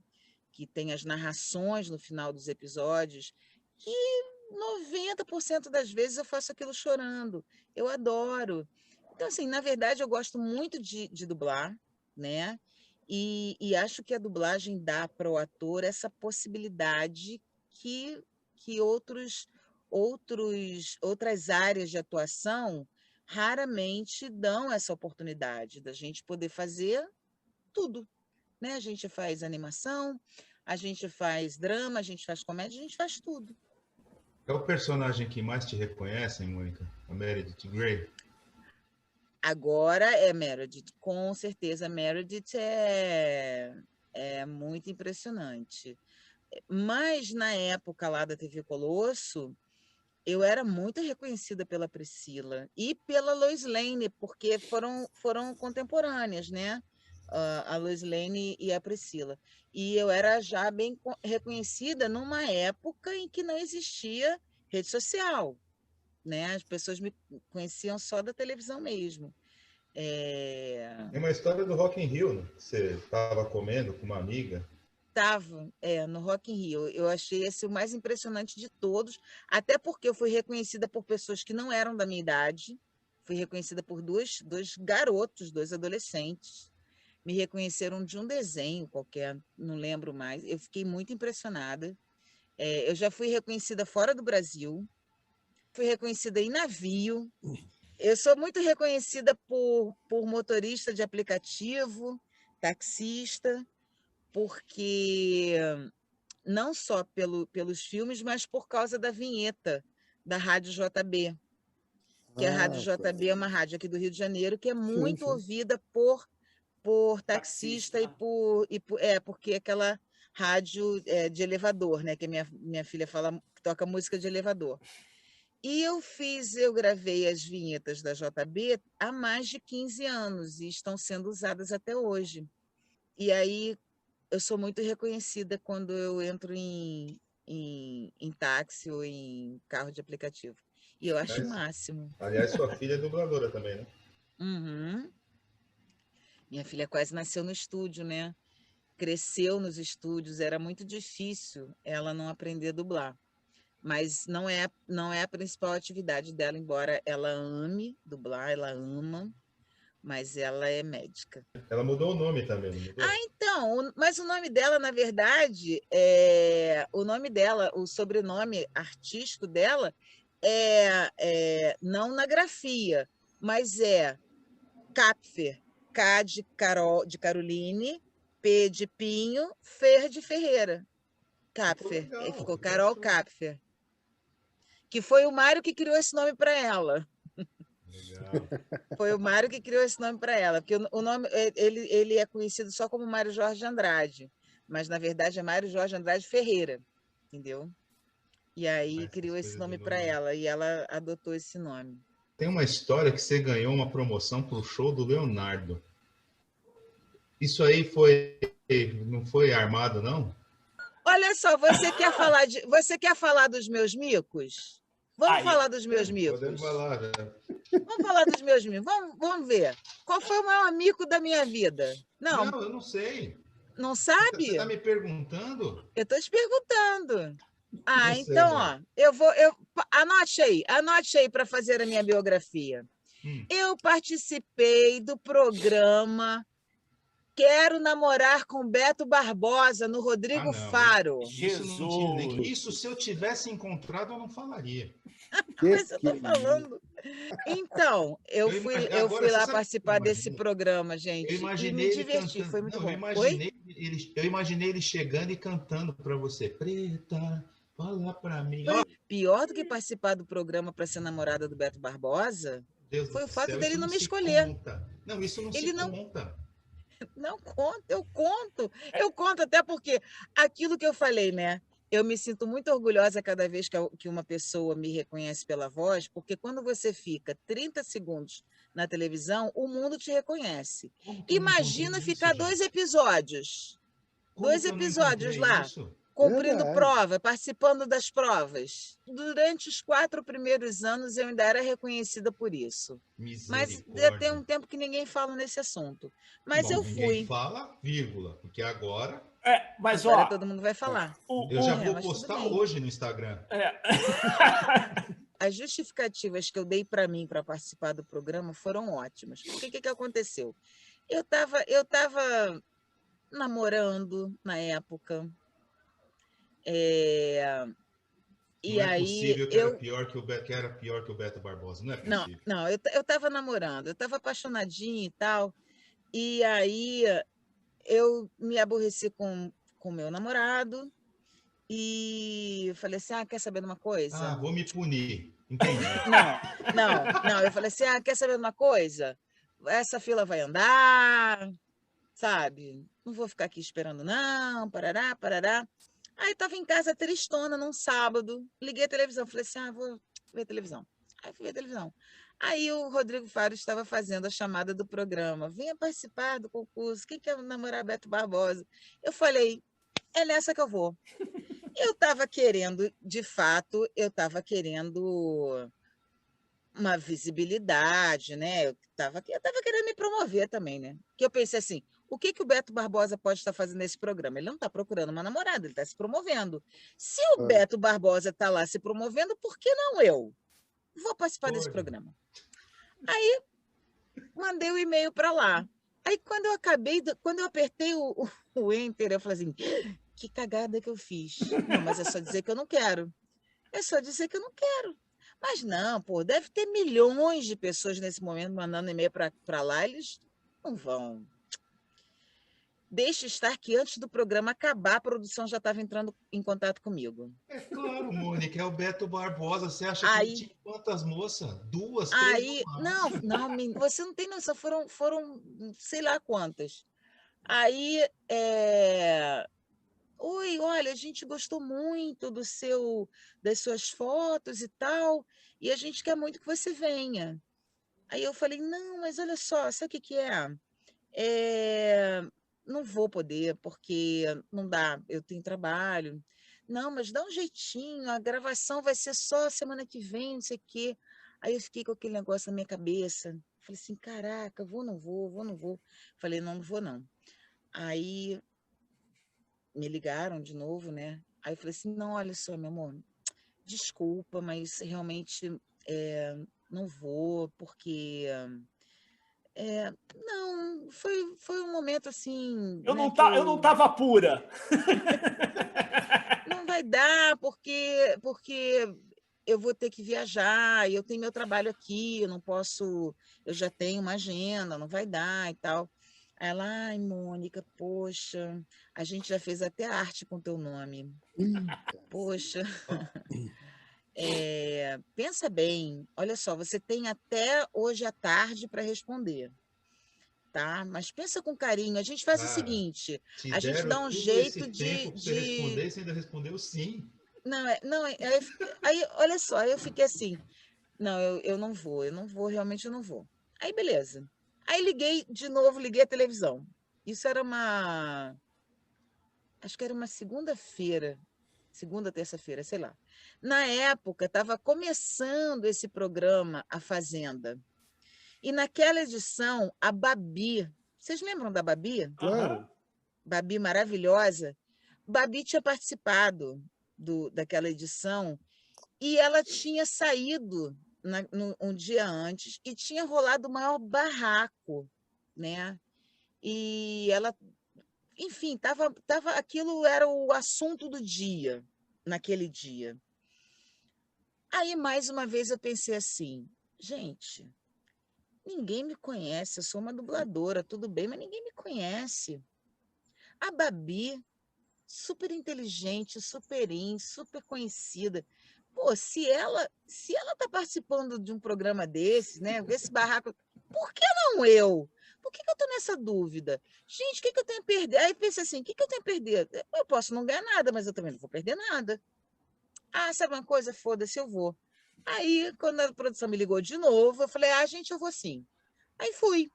S1: tem as narrações no final dos episódios, que 90% das vezes eu faço aquilo chorando. Eu adoro. Então, assim, na verdade, eu gosto muito de dublar, né? E acho que a dublagem dá para o ator essa possibilidade que outras áreas de atuação raramente dão essa oportunidade da gente poder fazer tudo, né? A gente faz animação, a gente faz drama, a gente faz comédia, a gente faz tudo.
S4: É o personagem que mais te reconhecem, Mônica? A Meredith Grey?
S1: Agora é Meredith, com certeza. Meredith é muito impressionante. Mas na época lá da TV Colosso, eu era muito reconhecida pela Priscila e pela Lois Lane, porque foram contemporâneas, né? A Lois Lane e a Priscila. E eu era já bem reconhecida numa época em que não existia rede social, né? As pessoas me conheciam só da televisão mesmo.
S4: É uma história do Rock in Rio, né? Você estava comendo com uma amiga.
S1: Estava no Rock in Rio. Eu achei esse o mais impressionante de todos, até porque eu fui reconhecida por pessoas que não eram da minha idade, fui reconhecida por dois garotos, dois adolescentes, me reconheceram de um desenho qualquer, não lembro mais. Eu fiquei muito impressionada. Eu já fui reconhecida fora do Brasil, fui reconhecida em navio. Eu sou muito reconhecida por motorista de aplicativo, taxista, porque não só pelos filmes, mas por causa da vinheta da Rádio JB, que a Rádio JB é uma rádio aqui do Rio de Janeiro que é muito ouvida por taxista porque é aquela rádio de elevador, né? Que minha filha fala, que toca música de elevador. E eu gravei as vinhetas da JB há mais de 15 anos e estão sendo usadas até hoje. E aí eu sou muito reconhecida quando eu entro em táxi ou em carro de aplicativo. E eu acho o máximo.
S4: Aliás, sua filha é dubladora também, né?
S1: Uhum. Minha filha quase nasceu no estúdio, né? Cresceu nos estúdios, era muito difícil ela não aprender a dublar. Mas não é a principal atividade dela, embora ela ame dublar, ela ama, mas ela é médica.
S4: Ela mudou o nome também, não mudou?
S1: Então, mas o nome dela, na verdade, o sobrenome artístico dela não na grafia, mas é Kapfer, K de Caroline, P de Pinho, Fer de Ferreira. Kapfer, ficou Carol Kapfer. Que foi o Mário que criou esse nome para ela.
S4: Legal.
S1: Foi o Mário que criou esse nome para ela, porque o nome ele é conhecido só como Mário Jorge Andrade, mas na verdade é Mário Jorge Andrade Ferreira, entendeu? E aí criou esse nome para ela e ela adotou esse nome.
S4: Tem uma história que você ganhou uma promoção para o show do Leonardo. Isso aí não foi armado, não?
S1: Olha só, você quer falar dos meus micos? Vamos falar dos meus micos.
S4: Podemos falar.
S1: Vamos falar dos meus micos. Vamos ver. Qual foi o maior mico da minha vida?
S4: Não, eu não sei.
S1: Não sabe?
S4: Você está me perguntando?
S1: Eu estou te perguntando.
S4: Não
S1: então,
S4: sei,
S1: ó, anote aí para fazer a minha biografia. Eu participei do programa Quero Namorar com Beto Barbosa, no Rodrigo Faro.
S3: Jesus!
S4: Isso, se eu tivesse encontrado, eu não falaria.
S1: Mas eu estou falando. Então, eu fui lá participar desse programa, gente.
S4: Eu imaginei
S1: e me diverti, foi muito bom.
S4: Eu imaginei ele chegando e cantando para você. Preta, fala para mim.
S1: Pior do que participar do programa para ser namorada do Beto Barbosa, foi o fato dele não me escolher.
S4: Não, isso não se conta.
S1: Não conta, eu conto até porque aquilo que eu falei, né? Eu me sinto muito orgulhosa cada vez que uma pessoa me reconhece pela voz, porque quando você fica 30 segundos na televisão, o mundo te reconhece. Imagina ficar 2 episódios. 2 episódios lá, cumprindo prova, participando das provas. Durante os 4 primeiros anos, eu ainda era reconhecida por isso. Mas já tem um tempo que ninguém fala nesse assunto. Mas eu fui.
S4: Ninguém fala, vírgula, porque agora...
S3: Mas
S1: agora todo mundo vai falar.
S4: Eu já vou postar hoje no Instagram.
S1: As justificativas que eu dei para mim para participar do programa foram ótimas. O que aconteceu? Eu tava namorando na época.
S4: Não é possível que era pior que o Beto Barbosa, não é possível.
S1: Não, eu estava namorando, eu estava apaixonadinha e tal, e aí eu me aborreci com meu namorado e falei assim, quer saber de uma coisa?
S4: Vou me punir, entendi.
S1: Não, eu falei assim, quer saber de uma coisa? Essa fila vai andar, sabe? Não vou ficar aqui esperando não, parará. Aí estava em casa tristona num sábado, liguei a televisão, falei assim, vou ver televisão. Aí fui ver televisão. Aí o Rodrigo Faro estava fazendo a chamada do programa, venha participar do concurso, quem quer namorar Beto Barbosa? Eu falei, é nessa que eu vou. Eu estava querendo, de fato, uma visibilidade, né? Eu estava querendo me promover também, né? Que eu pensei assim, o que o Beto Barbosa pode estar fazendo nesse programa? Ele não está procurando uma namorada, ele está se promovendo. Se o Beto Barbosa está lá se promovendo, por que não eu? Vou participar desse programa. Aí, mandei o e-mail para lá. Aí, quando eu apertei o Enter, eu falei assim, que cagada que eu fiz. Não, mas é só dizer que eu não quero. É só dizer que eu não quero. Mas não, pô, deve ter milhões de pessoas nesse momento mandando e-mail para lá, eles não vão. Deixa estar que antes do programa acabar, a produção já estava entrando em contato comigo.
S4: É claro, Mônica, é o Beto Barbosa. Você acha que ele
S1: Aí,
S4: tinha quantas moças? Duas, três no
S1: aí,
S4: máximo.
S1: não, você não tem noção, foram sei lá quantas. Aí, oi, olha, a gente gostou muito das suas fotos e tal, e a gente quer muito que você venha. Aí eu falei, não, mas olha só, sabe o que que é? Não vou poder, porque não dá, eu tenho trabalho. Não, mas dá um jeitinho, a gravação vai ser só semana que vem, não sei o quê. Aí eu fiquei com aquele negócio na minha cabeça. Falei assim, caraca, vou, não vou, vou, não vou. Falei, não, não vou, não. Aí me ligaram de novo, né? Aí eu falei assim, não, olha só, meu amor, desculpa, mas realmente não vou, porque não, foi um momento assim,
S3: Eu
S1: né,
S3: não,
S1: que
S3: eu não
S1: eu
S3: tava pura.
S1: não vai dar, porque eu vou ter que viajar, e eu tenho meu trabalho aqui, eu não posso, eu já tenho uma agenda, não vai dar e tal. Aí ela, ai, Mônica, poxa, a gente já fez até arte com teu nome. Poxa, pensa bem, olha só, você tem até hoje à tarde para responder, tá? Mas pensa com carinho. A gente faz o
S4: Cara,
S1: seguinte:
S4: te
S1: a gente
S4: deram
S1: dá um
S4: todo esse
S1: jeito
S4: tempo para você responder e você ainda respondeu sim.
S1: Não, não, aí, olha só, aí eu fiquei assim, não, eu não vou, realmente eu não vou. Aí, beleza. Aí liguei de novo, liguei a televisão. Isso era acho que era uma segunda-feira, segunda, terça-feira, sei lá. Na época, estava começando esse programa, A Fazenda. E naquela edição, a Babi, vocês lembram da Babi?
S3: Aham.
S1: Babi maravilhosa. Babi tinha participado daquela edição e ela tinha saído um dia antes e tinha rolado o maior barraco, né? E ela, enfim, aquilo era o assunto do dia, naquele dia. Aí, mais uma vez, eu pensei assim, gente, ninguém me conhece, eu sou uma dubladora, tudo bem, mas ninguém me conhece. A Babi, super inteligente, super conhecida. Pô, se ela tá participando de um programa desses, né, desse barraco, por que não eu? Por que eu tô nessa dúvida? Gente, o que eu tenho a perder? Aí pensei assim, o que eu tenho a perder? Eu posso não ganhar nada, mas eu também não vou perder nada. Ah, sabe uma coisa? Foda-se, eu vou. Aí, quando a produção me ligou de novo, eu falei, gente, eu vou sim. Aí fui.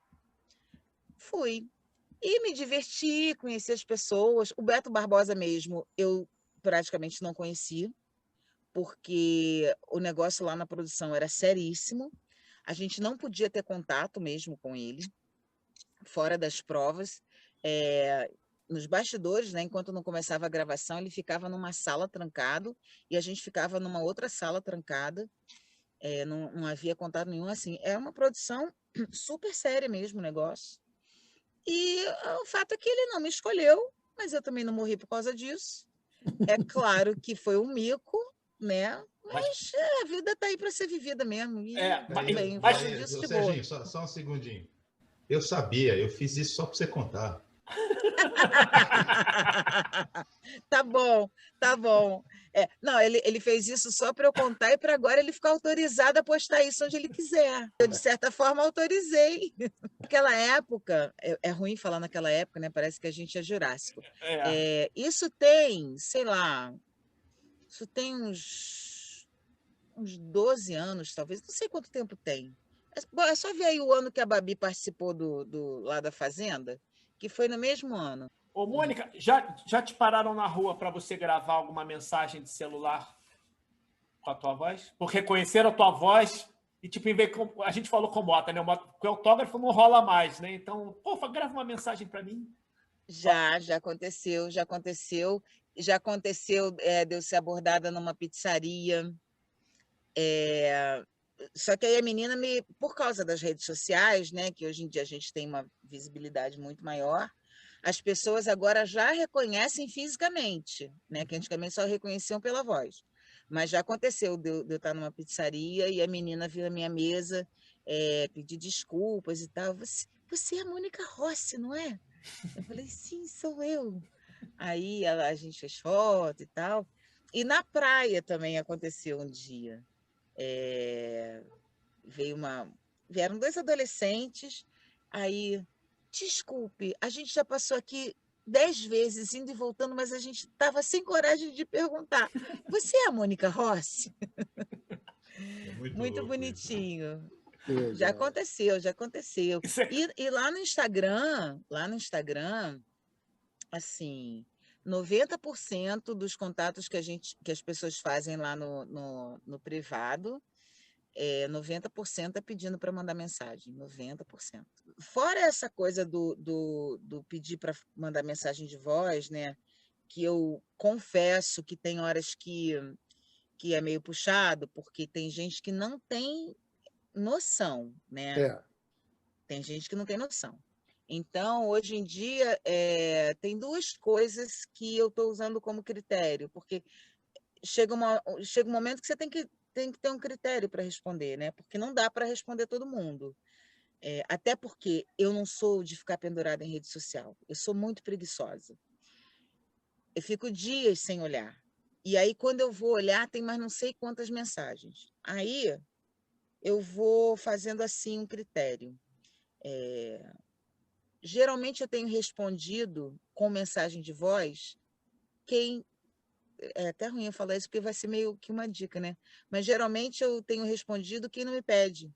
S1: E me diverti, conheci as pessoas. O Beto Barbosa mesmo, eu praticamente não conheci, porque o negócio lá na produção era seríssimo. A gente não podia ter contato mesmo com ele, fora das provas. Nos bastidores, né, enquanto não começava a gravação, ele ficava numa sala trancado e a gente ficava numa outra sala trancada. Não havia contato nenhum. Assim, é uma produção super séria mesmo o negócio. E o fato é que ele não me escolheu, mas eu também não morri por causa disso. É claro que foi um mico, né?
S3: Mas,
S1: Mas a vida está aí para ser vivida mesmo. E tudo
S4: Laís,
S1: bem, eu
S3: mas
S1: faço disso de boa.
S4: Serginho, só um segundinho. Eu sabia, eu fiz isso só para você contar.
S1: Tá bom, tá bom. Não, ele fez isso só para eu contar e para agora ele ficar autorizado a postar isso onde ele quiser. Eu, de certa forma, autorizei. Naquela época, é ruim falar naquela época, né? Parece que a gente é jurássico.
S3: é,
S1: Isso tem, sei lá, isso tem uns 12 anos, talvez, não sei quanto tempo tem. Bom, é só ver aí o ano que a Babi participou lá da Fazenda, que foi no mesmo ano.
S3: Ô, Mônica, já te pararam na rua para você gravar alguma mensagem de celular com a tua voz? Por reconhecer a tua voz e, tipo, em vez, a gente falou com o Mota, né? O autógrafo não rola mais, né? Então, pô, grava uma mensagem para mim.
S1: Já aconteceu, já aconteceu. Já aconteceu de eu ser abordada numa pizzaria. Só que aí a menina por causa das redes sociais, né, que hoje em dia a gente tem uma visibilidade muito maior, as pessoas agora já reconhecem fisicamente, né, que antigamente só reconheciam pela voz. Mas já aconteceu de eu estar numa pizzaria e a menina vir na minha mesa pedir desculpas e tal. Você é a Mônica Rossi, não é? Eu falei, sim, sou eu. Aí a gente fez foto e tal. E na praia também aconteceu um dia. É, vieram 2 adolescentes, aí, desculpe, a gente já passou aqui 10 vezes, indo e voltando, mas a gente estava sem coragem de perguntar. Você é a Mônica Rossi?
S4: É muito
S1: Muito
S4: louco isso, né?
S1: bonitinho.
S2: Que
S1: Já
S2: legal.
S1: aconteceu, já aconteceu.
S3: Isso é...
S1: E lá no Instagram, assim, 90% dos contatos que as pessoas fazem lá no privado, 90% é pedindo para mandar mensagem, 90%. Fora essa coisa do pedir para mandar mensagem de voz, né? Que eu confesso que tem horas que é meio puxado, porque tem gente que não tem noção, né?
S2: É,
S1: Tem gente que não tem noção. Então, hoje em dia, tem 2 coisas que eu estou usando como critério, porque chega um momento que você tem que ter um critério para responder, né? Porque não dá para responder todo mundo. Até porque eu não sou de ficar pendurada em rede social. Eu sou muito preguiçosa. Eu fico dias sem olhar. E aí, quando eu vou olhar, tem mais não sei quantas mensagens. Aí, eu vou fazendo assim um critério. Geralmente, eu tenho respondido com mensagem de voz quem. É até ruim eu falar isso, porque vai ser meio que uma dica, né? Mas geralmente eu tenho respondido quem não me pede,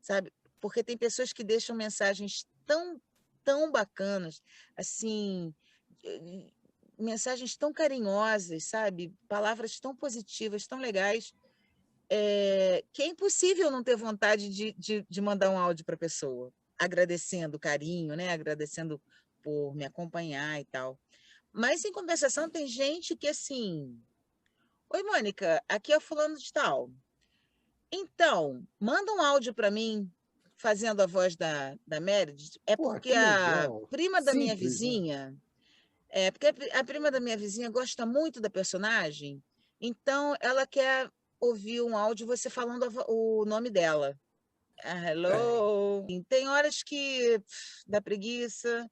S1: sabe? Porque tem pessoas que deixam mensagens tão, tão bacanas, assim, eh, mensagens tão carinhosas, sabe? Palavras tão positivas, tão legais, que é impossível não ter vontade de mandar um áudio para a pessoa, agradecendo o carinho, né? Agradecendo por me acompanhar e tal. Mas, em compensação, tem gente que, assim, oi, Mônica, aqui é o fulano de tal. Então, manda um áudio para mim fazendo a voz da Meredith. É
S2: porra,
S1: porque
S2: que
S1: a
S2: legal.
S1: prima da minha
S2: Simples, né?
S1: vizinha, porque a prima da minha vizinha gosta muito da personagem, então ela quer ouvir um áudio você falando o nome dela. Ah, hello. Tem horas que dá preguiça,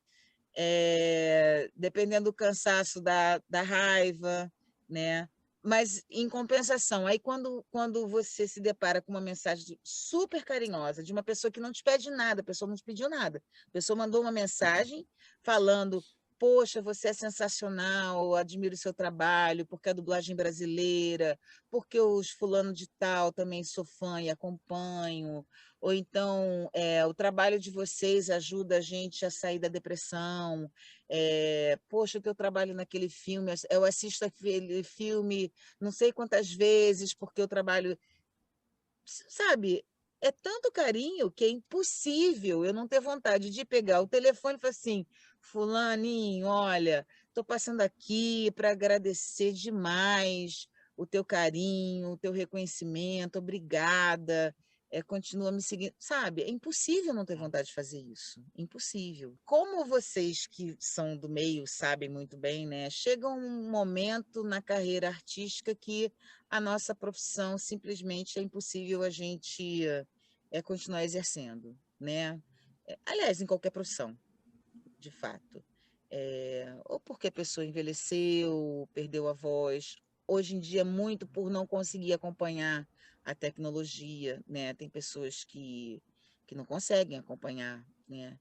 S1: dependendo do cansaço da raiva, né? Mas, em compensação, aí quando você se depara com uma mensagem super carinhosa de uma pessoa que não te pede nada, a pessoa não te pediu nada, a pessoa mandou uma mensagem falando: Poxa, você é sensacional, admiro o seu trabalho, porque a dublagem brasileira, porque os fulano de tal também sou fã e acompanho, ou então o trabalho de vocês ajuda a gente a sair da depressão. Poxa, o teu trabalho naquele filme, eu assisto aquele filme não sei quantas vezes, porque eu trabalho. Sabe, é tanto carinho que é impossível eu não ter vontade de pegar o telefone e falar assim: Fulaninho, olha, estou passando aqui para agradecer demais o teu carinho, o teu reconhecimento, obrigada. Continua me seguindo, sabe? É impossível não ter vontade de fazer isso, impossível. Como vocês que são do meio sabem muito bem, né? Chega um momento na carreira artística que a nossa profissão simplesmente é impossível a gente continuar exercendo, né? Aliás, em qualquer profissão, de fato. Ou porque a pessoa envelheceu, perdeu a voz. Hoje em dia, muito por não conseguir acompanhar a tecnologia, né? Tem pessoas que não conseguem acompanhar, né?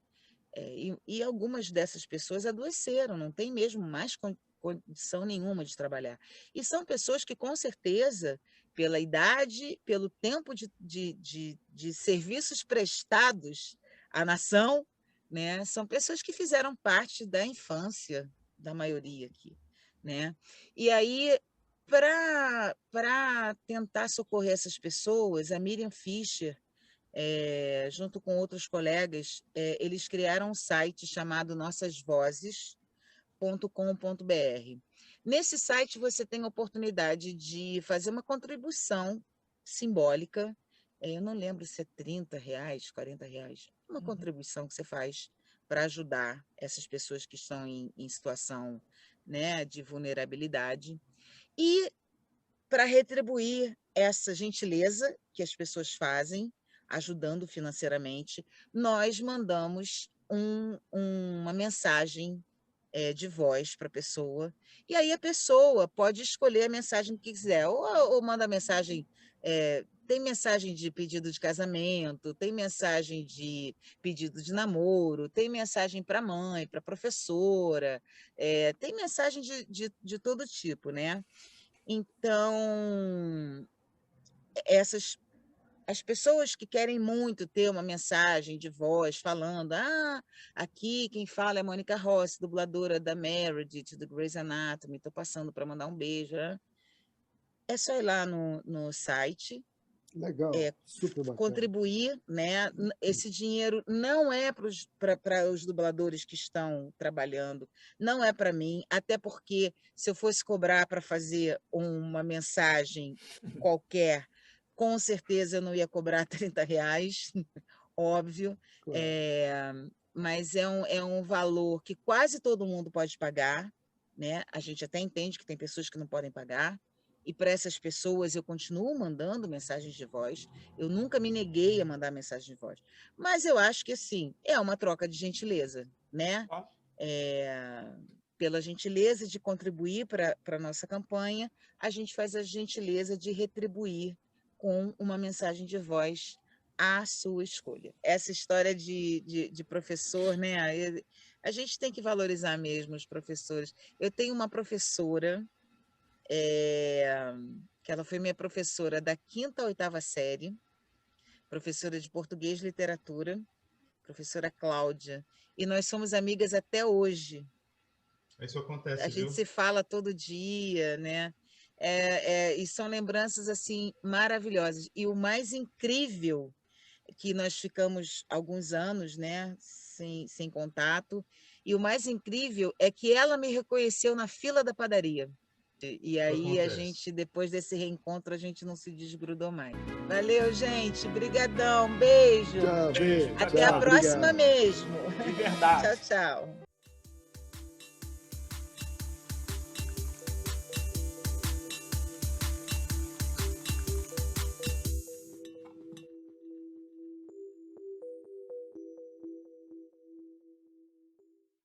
S1: E algumas dessas pessoas adoeceram, não tem mesmo mais condição nenhuma de trabalhar. E são pessoas que, com certeza, pela idade, pelo tempo de serviços prestados à nação, né, são pessoas que fizeram parte da infância da maioria aqui. Né? E aí, para tentar socorrer essas pessoas, a Miriam Fischer, junto com outros colegas, eles criaram um site chamado nossasvozes.com.br. Nesse site você tem a oportunidade de fazer uma contribuição simbólica eu não lembro se é R$ 30, R$ 40, uma
S3: Uhum.
S1: contribuição que você faz para ajudar essas pessoas que estão em situação, né, de vulnerabilidade. E para retribuir essa gentileza que as pessoas fazem, ajudando financeiramente, nós mandamos uma mensagem de voz para a pessoa, e aí a pessoa pode escolher a mensagem que quiser, ou manda mensagem, tem mensagem de pedido de casamento, tem mensagem de pedido de namoro, tem mensagem para a mãe, para a professora, tem mensagem de todo tipo, né? Então, as pessoas que querem muito ter uma mensagem de voz falando, aqui quem fala é Mônica Rossi, dubladora da Meredith, do Grey's Anatomy, estou passando para mandar um beijo. Né? É só ir lá no site,
S2: Legal, super bacana.
S1: contribuir, né? Esse dinheiro não é para os dubladores que estão trabalhando, não é para mim, até porque se eu fosse cobrar para fazer uma mensagem qualquer, com certeza eu não ia cobrar R$ 30, óbvio,
S2: Claro.
S1: mas é um valor que quase todo mundo pode pagar, né? A gente até entende que tem pessoas que não podem pagar, e para essas pessoas eu continuo mandando mensagens de voz, eu nunca me neguei a mandar mensagem de voz, mas eu acho que, assim, é uma troca de gentileza, né?
S3: Tá?
S1: Pela gentileza de contribuir para a nossa campanha, a gente faz a gentileza de retribuir com uma mensagem de voz à sua escolha. Essa história de professor, né? A gente tem que valorizar mesmo os professores. Eu tenho uma professora, que ela foi minha professora da 5ª à 8ª série, professora de português e literatura, professora Cláudia, e nós somos amigas até hoje.
S4: Isso
S1: A
S4: acontece,
S1: gente
S4: viu?
S1: se fala todo dia, né? E são lembranças assim maravilhosas. E o mais incrível que nós ficamos alguns anos, né, sem contato. E o mais incrível é que ela me reconheceu na fila da padaria. E
S4: Isso
S1: aí a
S4: acontece.
S1: gente, depois desse reencontro, a gente não se desgrudou mais. Valeu, gente. Brigadão. Beijo.
S2: Tchau, beijo.
S1: Até
S2: Tchau,
S1: a próxima
S2: obrigado.
S1: mesmo.
S3: De verdade.
S1: Tchau, tchau.